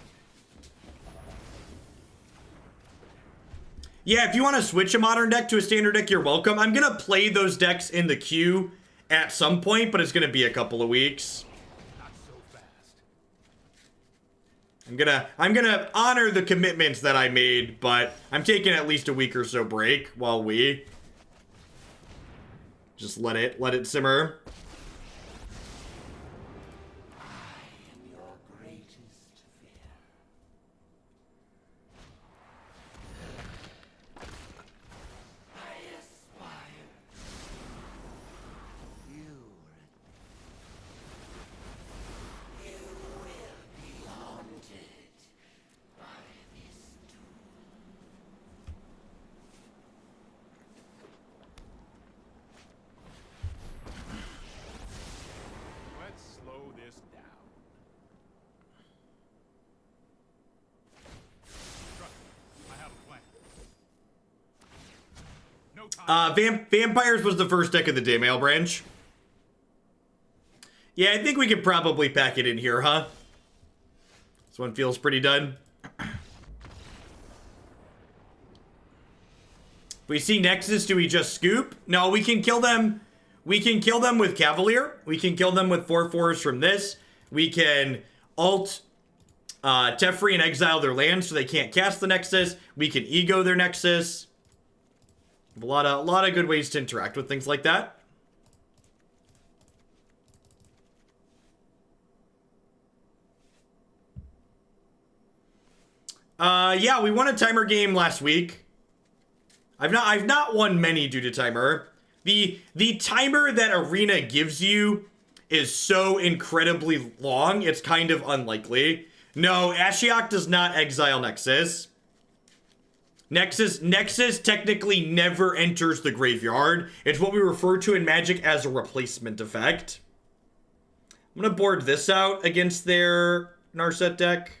Yeah, if you want to switch a Modern deck to a standard deck, you're welcome. I'm gonna play those decks in the queue at some point, but it's gonna be a couple of weeks. Not so fast. I'm gonna honor the commitments that I made, but I'm taking at least a week or so break while we just let it simmer. I am your greatest fear. I aspire. You will be haunted by this doom. Let's slow this down. Trust me, I have a plan. No time. Vampires was the first deck of the day, Mail Branch. Yeah, I think we could probably pack it in here, huh? This one feels pretty done. If we see Nexus, do we just scoop? No, we can kill them. We can kill them with Cavalier. We can kill them with 4/4s from this. We can ult Teferi and exile their land so they can't cast the Nexus. We can ego their Nexus. A lot of good ways to interact with things like that. Yeah, we won a timer game last week. I've not won many due to timer. The timer that Arena gives you is so incredibly long, it's kind of unlikely. No, Ashiok does not exile Nexus. Nexus technically never enters the graveyard. It's what we refer to in Magic as a replacement effect. I'm gonna board this out against their Narset deck.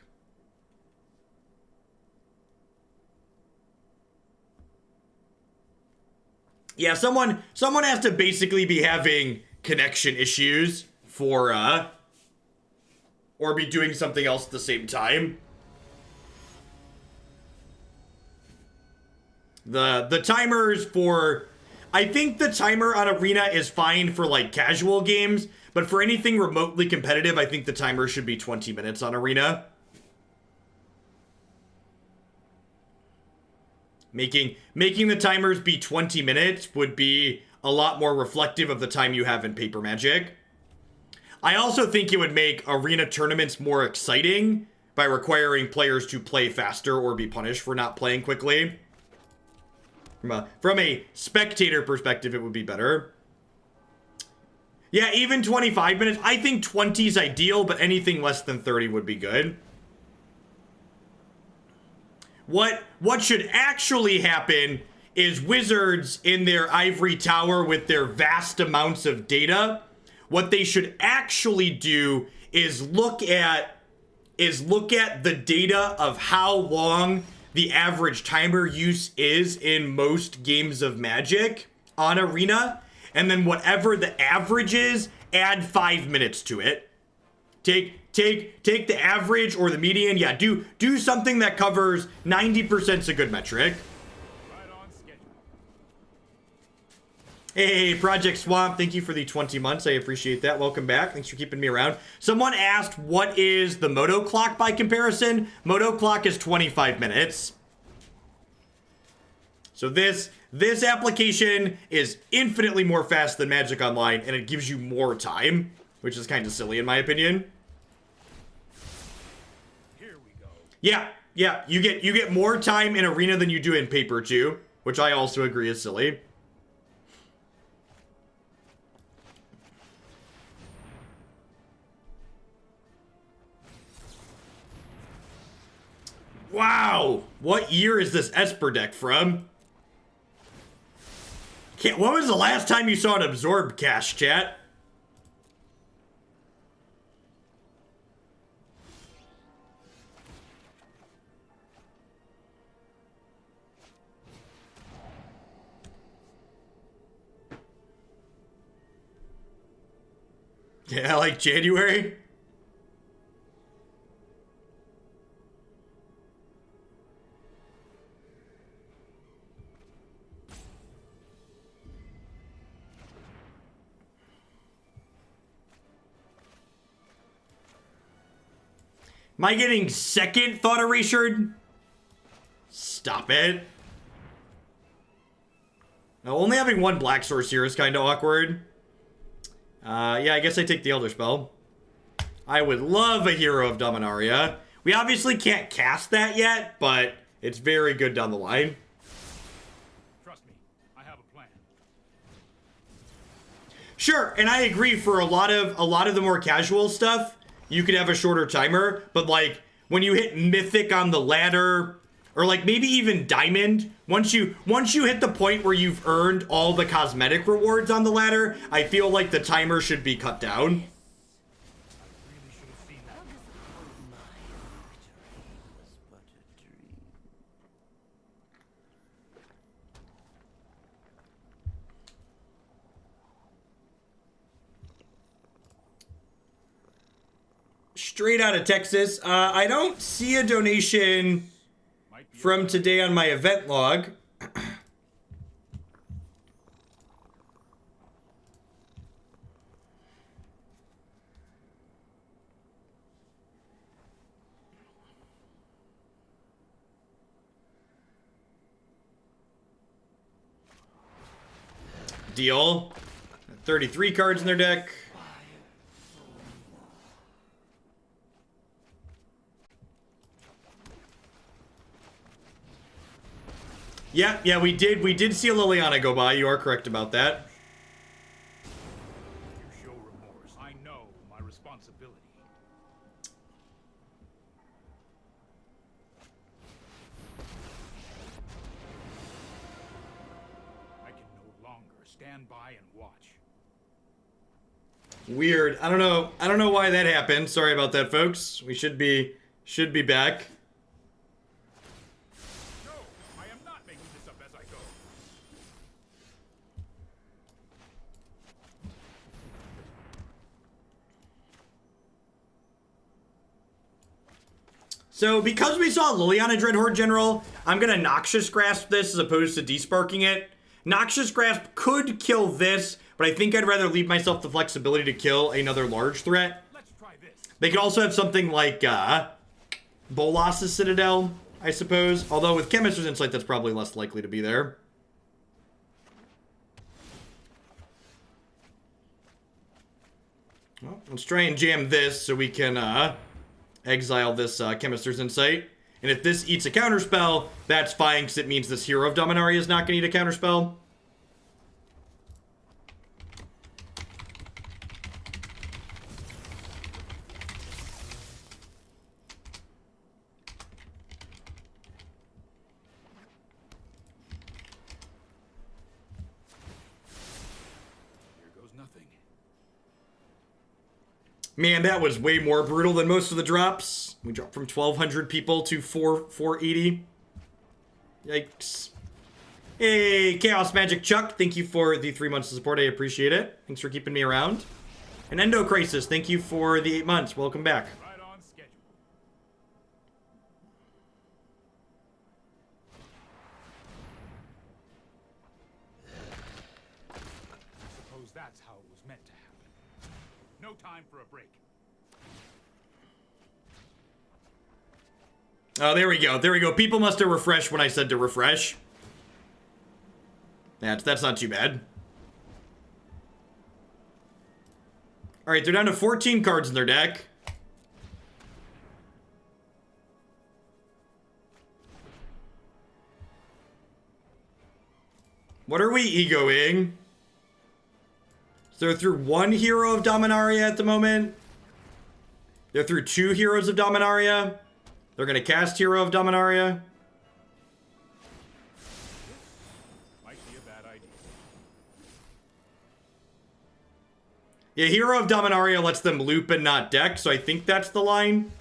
Yeah, someone has to basically be having connection issues for or be doing something else at the same time. The timers for... I think the timer on Arena is fine for, like, casual games, but for anything remotely competitive, I think the timer should be 20 minutes on Arena. Making the timers be 20 minutes would be a lot more reflective of the time you have in Paper Magic. I also think it would make Arena tournaments more exciting by requiring players to play faster or be punished for not playing quickly. From a spectator perspective, it would be better. Yeah, even 25 minutes. I think 20 is ideal, but anything less than 30 would be good. What should actually happen is Wizards in their ivory tower with their vast amounts of data, what they should actually do is look at the data of how long the average timer use is in most games of Magic on Arena. And then whatever the average is, add 5 minutes to it. Take the average or the median. Yeah, do something that covers 90% is a good metric. Right on schedule. Hey, Project Swamp, thank you for the 20 months. I appreciate that. Welcome back. Thanks for keeping me around. Someone asked, what is the Moto clock by comparison? Moto clock is 25 minutes. So this application is infinitely more fast than Magic Online, and it gives you more time, which is kind of silly in my opinion. Here we go. Yeah, you get more time in Arena than you do in Paper too, which I also agree is silly. Wow, what year is this Esper deck from? When was the last time you saw an Absorb cast, chat? Yeah, like January? Am I getting second Thought Erasure? Stop it. Now, only having one black source here is kind of awkward. Yeah, I guess I take the Elderspell. I would love a Hero of Dominaria. We obviously can't cast that yet, but it's very good down the line. Trust me, I have a plan. Sure, and I agree for a lot of the more casual stuff, you could have a shorter timer, but like when you hit Mythic on the ladder, or like maybe even Diamond, once you hit the point where you've earned all the cosmetic rewards on the ladder, I feel like the timer should be cut down. I really should have seen that. Straight out of Texas. I don't see a donation from today on my event log. Deal. 33 cards in their deck. Yeah, we did see a Liliana go by. You are correct about that. You show remorse. I know my responsibility. I can no longer stand by and watch. Weird. I don't know why that happened. Sorry about that, folks. We should be back. No, I am not making this up as I go. So, because we saw Liliana Dreadhorde General, I'm gonna Noxious Grasp this as opposed to desparking it. Noxious Grasp could kill this, but I think I'd rather leave myself the flexibility to kill another large threat. Let's try this. They could also have something like Bolas's Citadel, I suppose. Although with Chemister's Insight, that's probably less likely to be there. Well, let's try and jam this so we can exile this Chemister's Insight. And if this eats a counterspell, that's fine, because it means this Hero of Dominaria is not going to eat a counterspell. Here goes nothing. Man, that was way more brutal than most of the drops. We dropped from 1,200 people to 480. Yikes. Hey, Chaos Magic Chuck, thank you for the 3 months of support. I appreciate it. Thanks for keeping me around. And Endo Crisis, thank you for the 8 months. Welcome back. Right on schedule. Suppose that's how it was meant to happen. No time for a break. Oh, there we go. There we go. People must have refreshed when I said to refresh. That's not too bad. All right, they're down to 14 cards in their deck. What are we egoing? So they're through 1 Hero of Dominaria at the moment. They're through 2 Heroes of Dominaria. They're going to cast Hero of Dominaria. Might be a bad idea. Yeah, Hero of Dominaria lets them loop and not deck, so I think that's the line.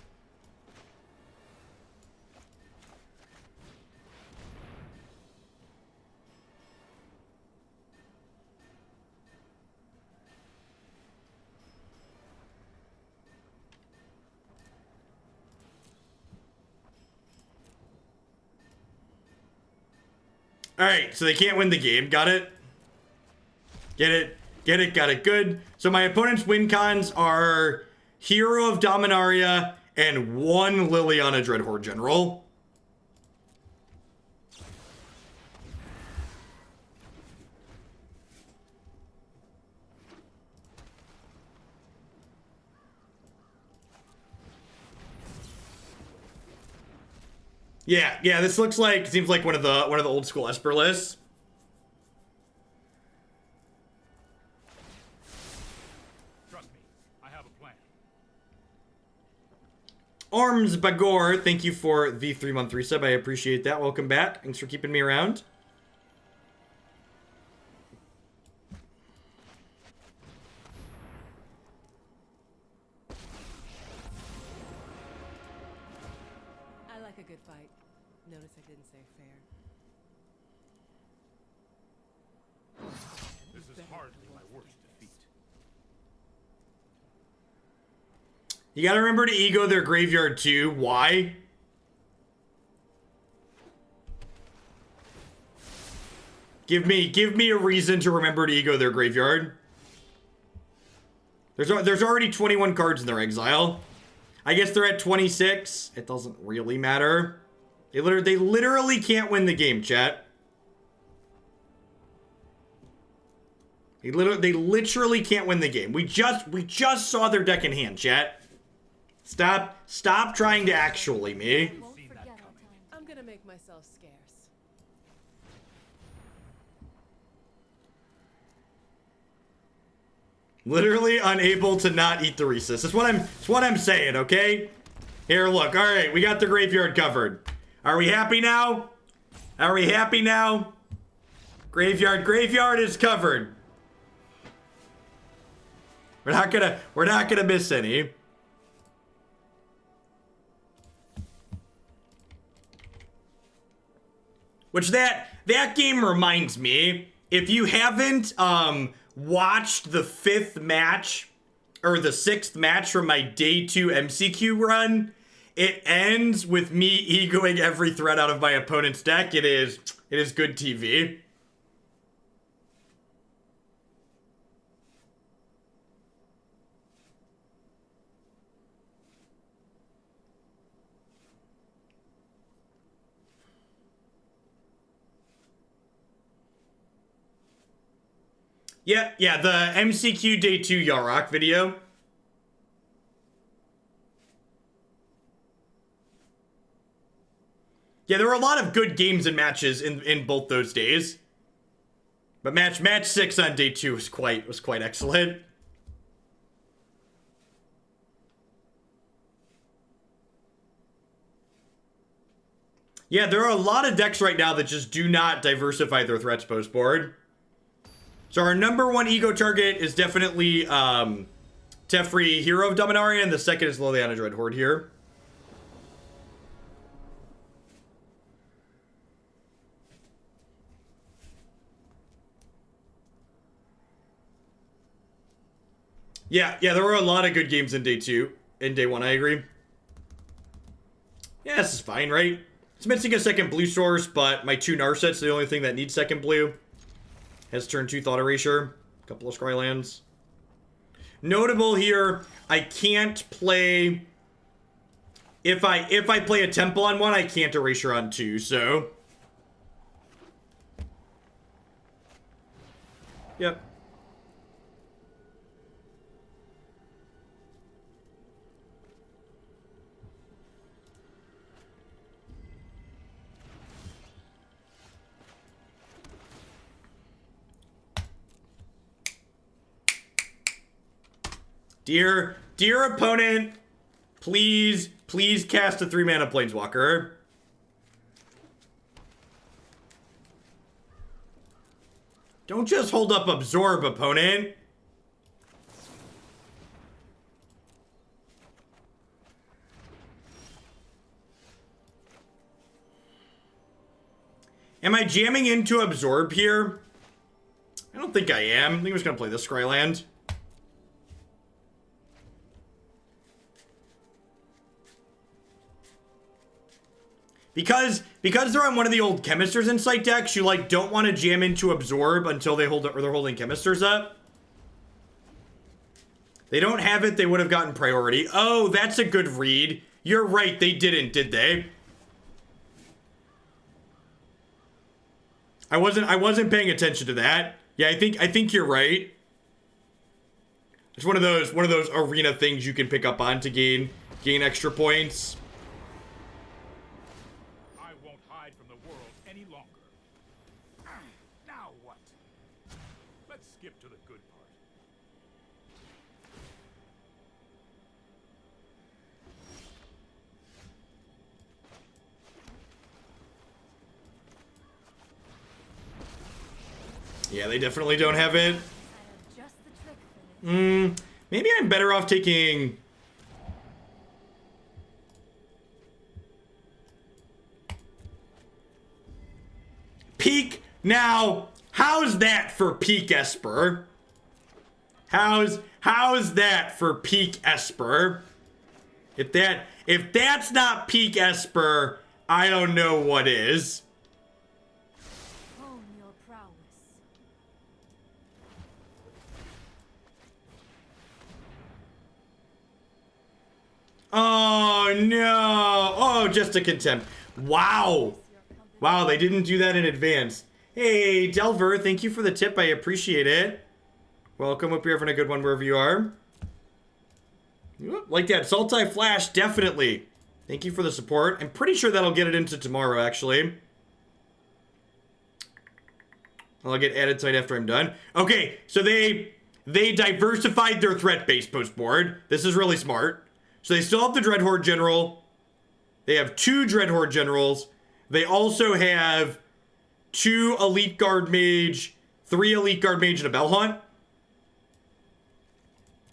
Alright, so they can't win the game. Got it? Get it? Get it? Got it. Good. So my opponent's win cons are Hero of Dominaria and 1 Liliana Dreadhorde General. Yeah, this looks like, seems like one of the old school Esper lists. Trust me, I have a plan. Arms Bagor, thank you for the 3-month resub. I appreciate that. Welcome back. Thanks for keeping me around. I like a good fight. Notice I didn't say fair. This is hardly my worst defeat. You gotta remember to ego their graveyard too. Why? Give me a reason to remember to ego their graveyard. There's already 21 cards in their exile. I guess they're at 26. It doesn't really matter. They literally can't win the game, chat. They literally can't win the game. We just saw their deck in hand, chat. Stop trying to actually me. Won't forget our time. I'm gonna make myself scarce. Literally unable to not eat the Rhesus. That's what I'm saying, okay? Here, look. All right, we got the graveyard covered. Are we happy now? Are we happy now? Graveyard is covered. We're not gonna miss any. Which that game reminds me, if you haven't watched the 5th match or the 6th match from my day 2 MCQ run, it ends with me egoing every threat out of my opponent's deck. It is good TV. Yeah, the MCQ Day 2 Yarok video. Yeah, there were a lot of good games and matches in both those days. But match 6 on Day 2 was quite excellent. Yeah, there are a lot of decks right now that just do not diversify their threats post board. So our number 1 ego target is definitely Teferi, Hero of Dominaria, and the second is Liliana Dreadhorde here. Yeah, there were a lot of good games in day 2. In day 1, I agree. Yeah, this is fine, right? It's missing a second blue source, but my 2 Narsets, the only thing that needs second blue. Has turn 2 Thought Erasure. A couple of Scrylands. Notable here, I can't play... If I play a Temple on 1, I can't Erasure on 2, so... Yep. Dear opponent, please cast a 3-mana Planeswalker. Don't just hold up Absorb, opponent. Am I jamming into Absorb here? I don't think I am. I think I'm just gonna play this Scryland. Because they're on one of the old Chemisters Insight decks, you like don't want to jam into Absorb until they're holding Chemisters up. They don't have it, they would have gotten priority. Oh, that's a good read. You're right, they didn't, did they? I wasn't paying attention to that. Yeah, I think you're right. It's one of those arena things you can pick up on to gain extra points. Now what? Let's skip to the good part. Yeah, they definitely don't have it. I have just the trick for this. Maybe I'm better off taking... Peak. Now, how's that for peak Esper? How's that for peak Esper? If that's not peak Esper, I don't know what is. Hone your prowess. Oh no. Oh, just a Contempt. Wow. Wow, they didn't do that in advance. Hey, Delver, thank you for the tip. I appreciate it. Welcome. Hope you're having a good one wherever you are. Like that. Sultai Flash, definitely. Thank you for the support. I'm pretty sure that'll get it into tomorrow, actually. I'll get added tonight after I'm done. Okay, so they diversified their threat base post-board. This is really smart. So they still have the Dreadhorde General. They have 2 Dreadhorde Generals. They also have 2 Elite Guard Mage, 3 Elite Guard Mage, and a Bell Hunt.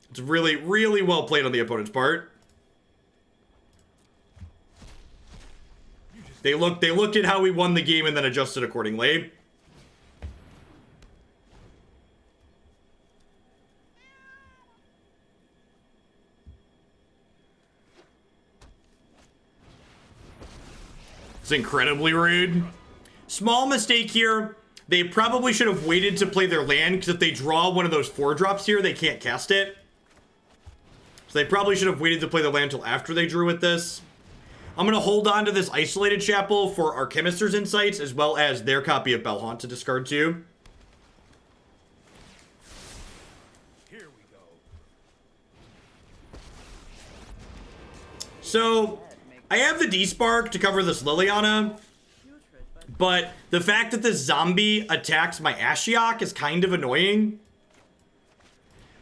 It's really, really well played on the opponent's part. They looked at how we won the game and then adjusted accordingly. It's incredibly rude. Small mistake here. They probably should have waited to play their land, because if they draw one of those 4-drops here, they can't cast it. So they probably should have waited to play the land until after they drew with this. I'm going to hold on to this Isolated Chapel for our Chemister's Insights, as well as their copy of Bellhaunt to discard too. Here we go. So, I have the Despark to cover this Liliana, but the fact that this zombie attacks my Ashiok is kind of annoying.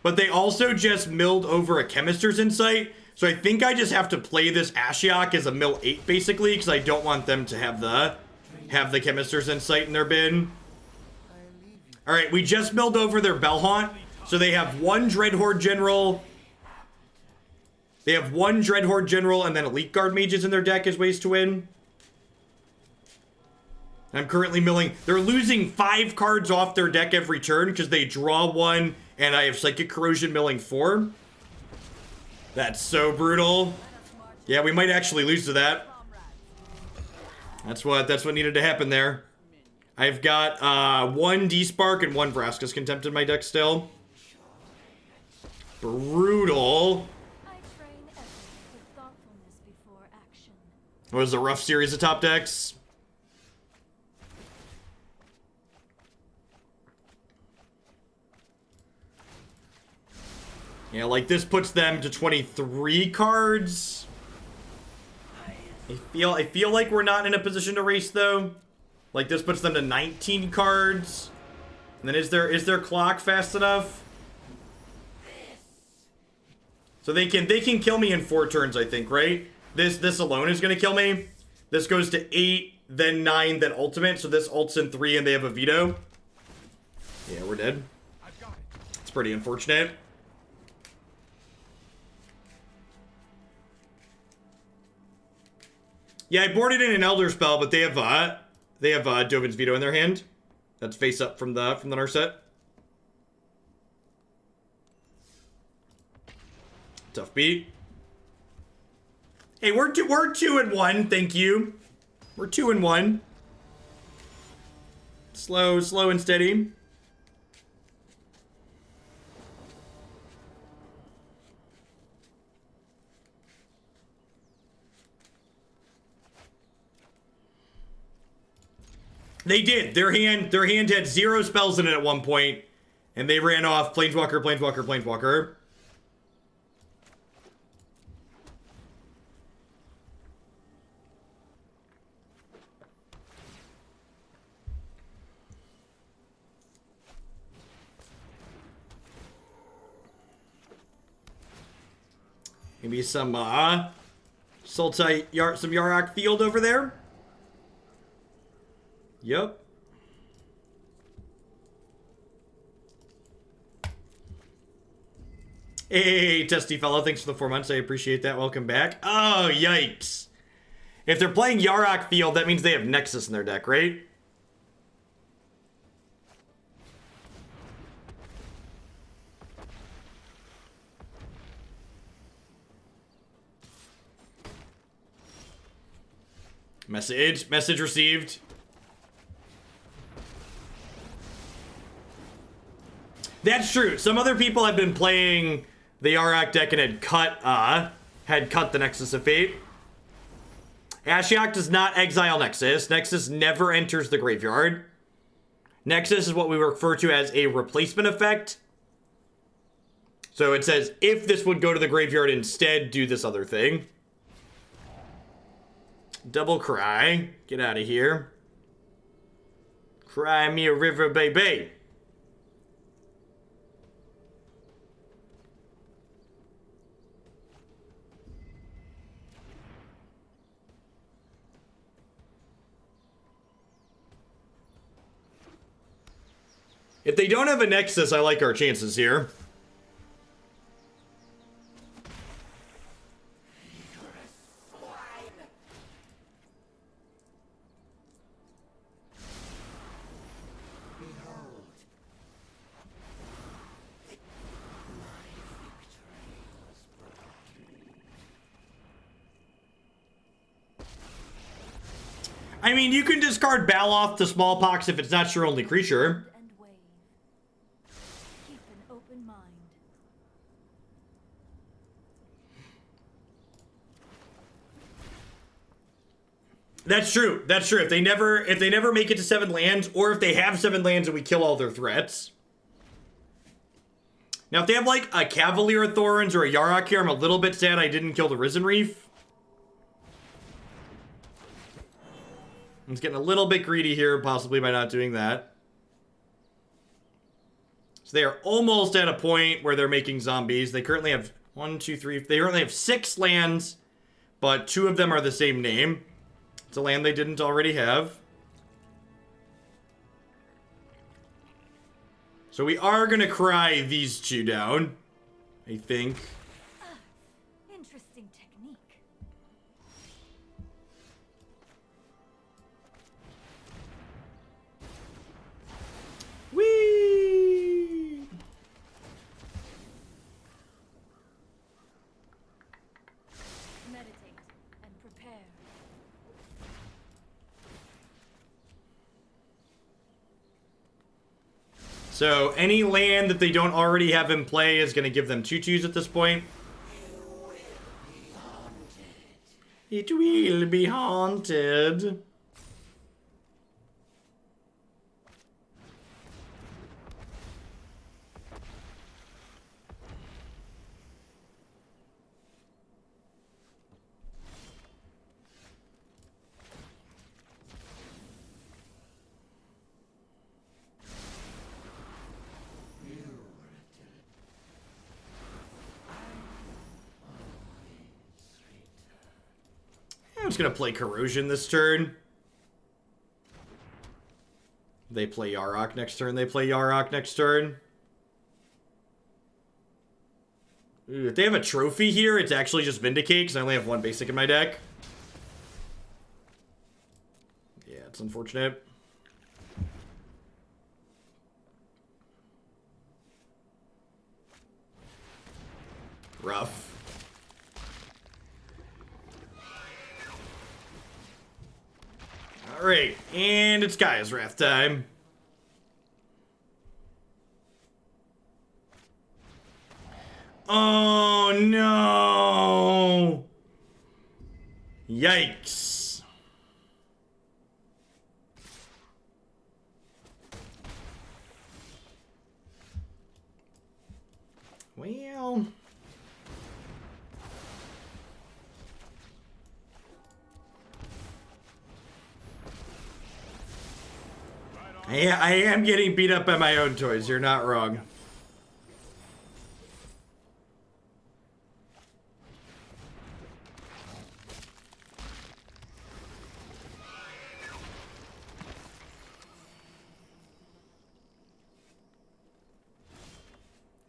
But they also just milled over a Chemister's Insight, so I think I just have to play this Ashiok as a mill 8 basically, because I don't want them to have the Chemister's Insight in their bin. Alright, we just milled over their Bellhaunt, so they have 1 Dreadhorde General. They have 1 Dreadhorde General and then Elite Guard Mages in their deck as ways to win. I'm currently milling. They're losing 5 cards off their deck every turn because they draw 1 and I have Psychic Corrosion milling 4. That's so brutal. Yeah, we might actually lose to that. That's what needed to happen there. I've got 1 Despark and 1 Vraska's Contempt in my deck still. Brutal. I train everyone with thoughtfulness before action. It was a rough series of top decks. Yeah, like this puts them to 23 cards. I feel like we're not in a position to race though. Like this puts them to 19 cards. And then is their clock fast enough? So they can kill me in 4 turns, I think, right? This alone is gonna kill me. This goes to 8, then 9, then ultimate. So this ults in 3 and they have a veto. Yeah, we're dead. It's pretty unfortunate. Yeah, I boarded in an Elderspell, but they have Dovin's Veto in their hand. That's face up from the Narset. Tough beat. Hey, we're 2-1, thank you. We're 2-1. Slow and steady. They did. Their hand had 0 spells in it at one point, and they ran off Planeswalker, Planeswalker, Planeswalker. Maybe some some Yarok Field over there. Yep. Hey, testy fellow, thanks for the 4 months. I appreciate that. Welcome back. Oh, yikes. If they're playing Yarok Field, that means they have Nexus in their deck, right? Message received. That's true. Some other people have been playing the Yarok deck and had cut the Nexus of Fate. Ashiok does not exile Nexus. Nexus never enters the graveyard. Nexus is what we refer to as a replacement effect. So it says, if this would go to the graveyard instead, do this other thing. Double cry. Get out of here. Cry me a river, baby. If they don't have a Nexus, I like our chances here. I mean, you can discard Baloth to Smallpox if it's not your only creature. And wave. Keep an open mind. That's true. That's true. If they never make it to 7 lands, or if they have 7 lands and we kill all their threats. Now, if they have like a Cavalier of Thorns or a Yarok here, I'm a little bit sad I didn't kill the Risen Reef. I'm just getting a little bit greedy here, possibly by not doing that. So they are almost at a point where they're making zombies. They currently have 1, 2, 3. They currently have 6 lands, but 2 of them are the same name. It's a land they didn't already have. So we are going to cry these 2 down, I think. Interesting technique. So any land that they don't already have in play is going to give them 2/2s at this point. It will be haunted. I'm just gonna play Corrosion this turn. They play Yarok next turn. They play Yarok next turn. Ooh, if they have a trophy here, it's actually just Vindicate, because I only have one basic in my deck. Yeah, it's unfortunate. Rough. Alright, and it's Gaea's Wrath time. Oh no! Yikes. Well... I am getting beat up by my own toys. You're not wrong.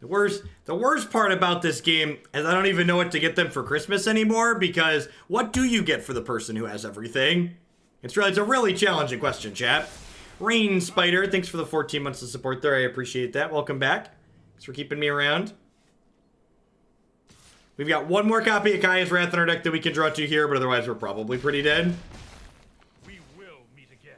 The worst part about this game is I don't even know what to get them for Christmas anymore, because what do you get for the person who has everything? It's a really challenging question, chat. Rain Spider, thanks for the 14 months of support there. I appreciate that. Welcome back. Thanks for keeping me around. We've got one more copy of Gaea's Wrath in our deck that we can draw to here, but otherwise we're probably pretty dead. We will meet again.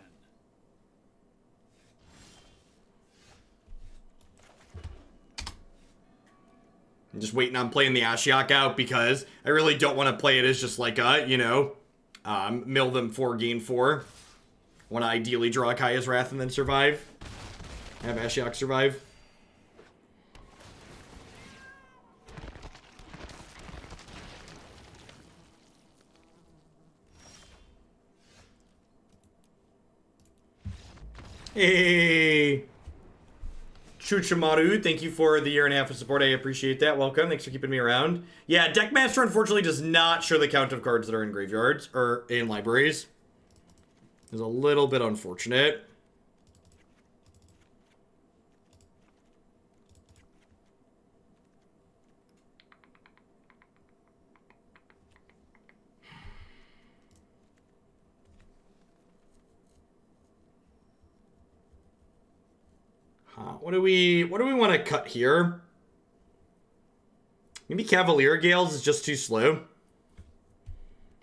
I'm just waiting on playing the Ashiok out because I really don't want to play it as just like a, you know, mill them 4, gain 4. Want to ideally draw Gaea's Wrath and then survive. Have Ashiok survive. Hey! Chuchamaru, thank you for the 1.5 years of support. I appreciate that. Welcome. Thanks for keeping me around. Yeah, Deckmaster unfortunately does not show the count of cards that are in graveyards or in libraries. It's a little bit unfortunate. What do we want to cut here? Maybe Cavalier of Gales is just too slow.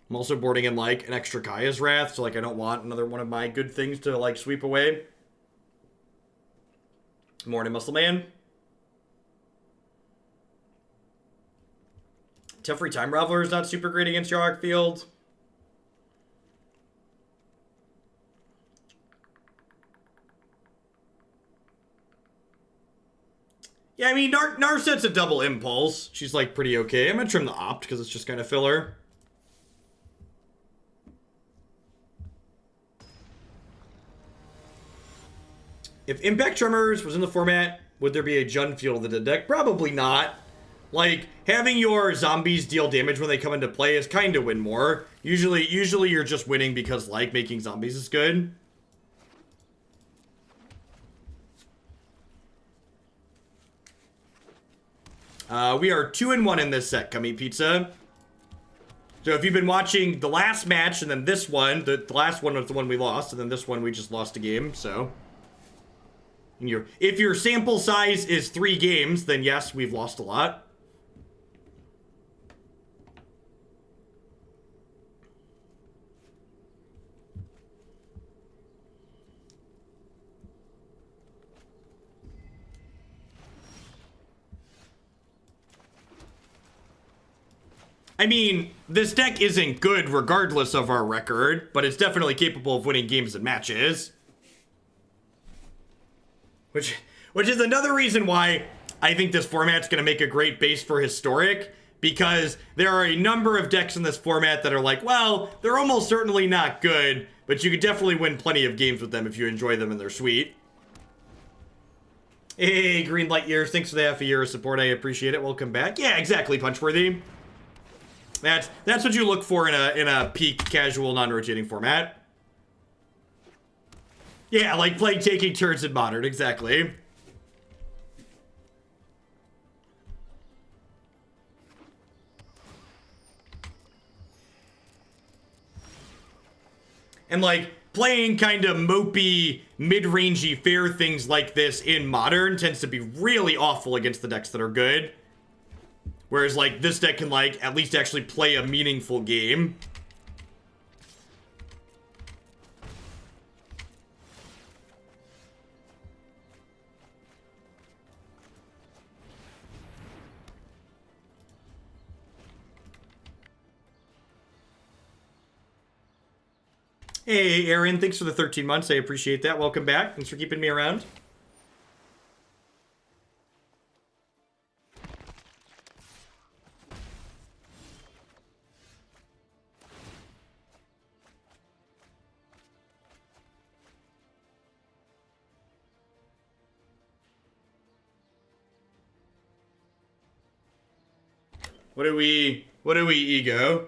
I'm also boarding in, like, an extra Gaea's Wrath, so, like, I don't want another one of my good things to, like, sweep away. Morning, Muscle Man. Teferi Time Raveler is not super great against Yarok Field. Yeah, I mean, Narset's a double impulse. She's, like, pretty okay. I'm gonna trim the Opt, because it's just kind of filler. If Impact Tremors was in the format, would there be a Jund Field in the deck? Probably not. Like, having your zombies deal damage when they come into play is kind of win more. Usually you're just winning because, like, making zombies is good. We are 2-1 in this set, Cummy Pizza. So if you've been watching the last match and then this one, the last one was the one we lost, and then this one we just lost a game, so... If your sample size is 3 games, then yes, we've lost a lot. I mean, this deck isn't good regardless of our record, but it's definitely capable of winning games and matches. Which is another reason why I think this format's going to make a great base for Historic, because there are a number of decks in this format that are like, well, they're almost certainly not good, but you could definitely win plenty of games with them if you enjoy them and they're sweet. Hey, Green Light Years, thanks for the half a year of support. I appreciate it. Welcome back. Yeah, exactly, Punchworthy. That's what you look for in a peak casual non-rotating format. Yeah, like playing taking turns in Modern, exactly. And like playing kind of mopey, mid-rangey fair things like this in Modern tends to be really awful against the decks that are good. Whereas like this deck can like at least actually play a meaningful game. Hey, Aaron, thanks for the 13 months. I appreciate that. Welcome back. Thanks for keeping me around. What do we ego?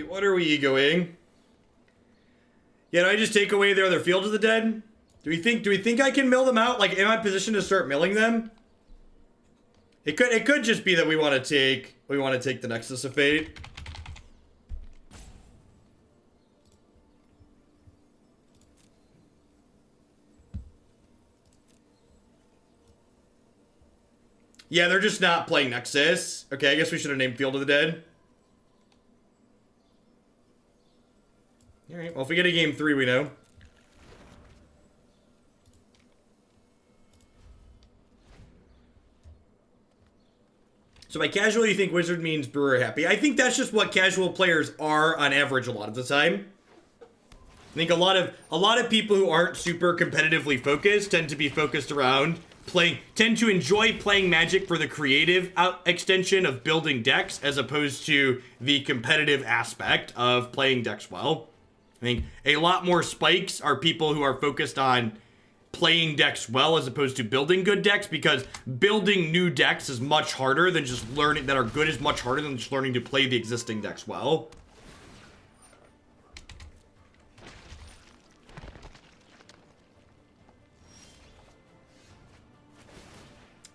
What are we egoing? Yeah, do I just take away their other Field of the Dead? Do we think I can mill them out? Like, am I positioned to start milling them? It could just be that we want to take the Nexus of Fate. Yeah, they're just not playing Nexus. Okay, I guess we should have named Field of the Dead. Alright, well, if we get a game 3, we know. So by casual, you think Wizard means Brewer happy. I think that's just what casual players are on average a lot of the time. I think a lot of people who aren't super competitively focused tend to be focused around tend to enjoy playing Magic for the creative extension of building decks as opposed to the competitive aspect of playing decks well. I think a lot more spikes are people who are focused on playing decks well as opposed to building good decks, because building new decks is much harder than just learning that are good is much harder than just learning to play the existing decks well.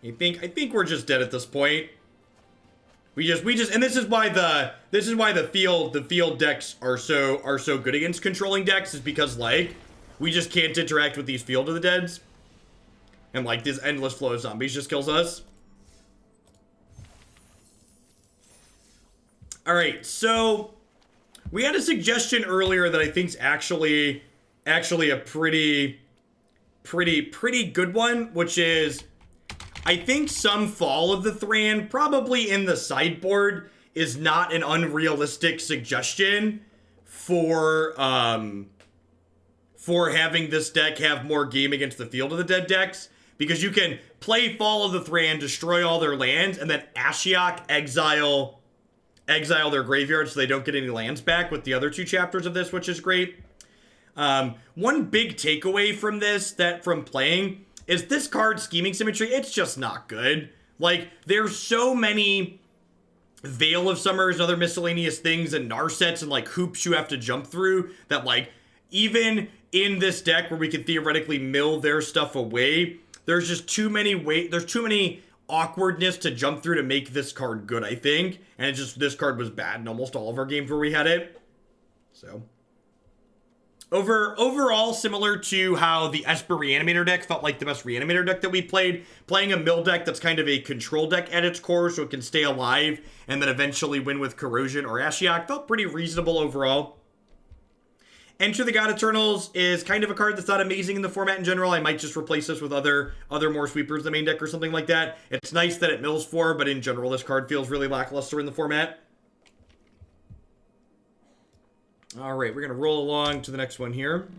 I think we're just dead at this point. We just and this is why the field decks are so good against controlling decks, is because like we just can't interact with these Field of the Deads. And like this endless flow of zombies just kills us. Alright, so we had a suggestion earlier that I think's actually a pretty good one, which is I think some Fall of the Thran, probably in the sideboard, is not an unrealistic suggestion for having this deck have more game against the Field of the Dead decks, because you can play Fall of the Thran, destroy all their lands, and then Ashiok exile their graveyard so they don't get any lands back with the other 2 chapters of this, which is great. One big takeaway from from playing is this card, Scheming Symmetry. It's just not good. Like, there's so many Veil of Summers and other miscellaneous things and Narsets and like hoops you have to jump through that like, even in this deck where we could theoretically mill their stuff away, there's just too many awkwardness to jump through to make this card good, I think. And this card was bad in almost all of our games where we had it. So overall, similar to how the Esper Reanimator deck felt like the best Reanimator deck that we played, playing a mill deck that's kind of a control deck at its core so it can stay alive and then eventually win with Corrosion or Ashiok felt pretty reasonable overall. Enter the God Eternals is kind of a card that's not amazing in the format in general. I might just replace this with other more sweepers in the main deck or something like that. It's nice that it mills 4, but in general, this card feels really lackluster in the format. All right, we're going to roll along to the next one here.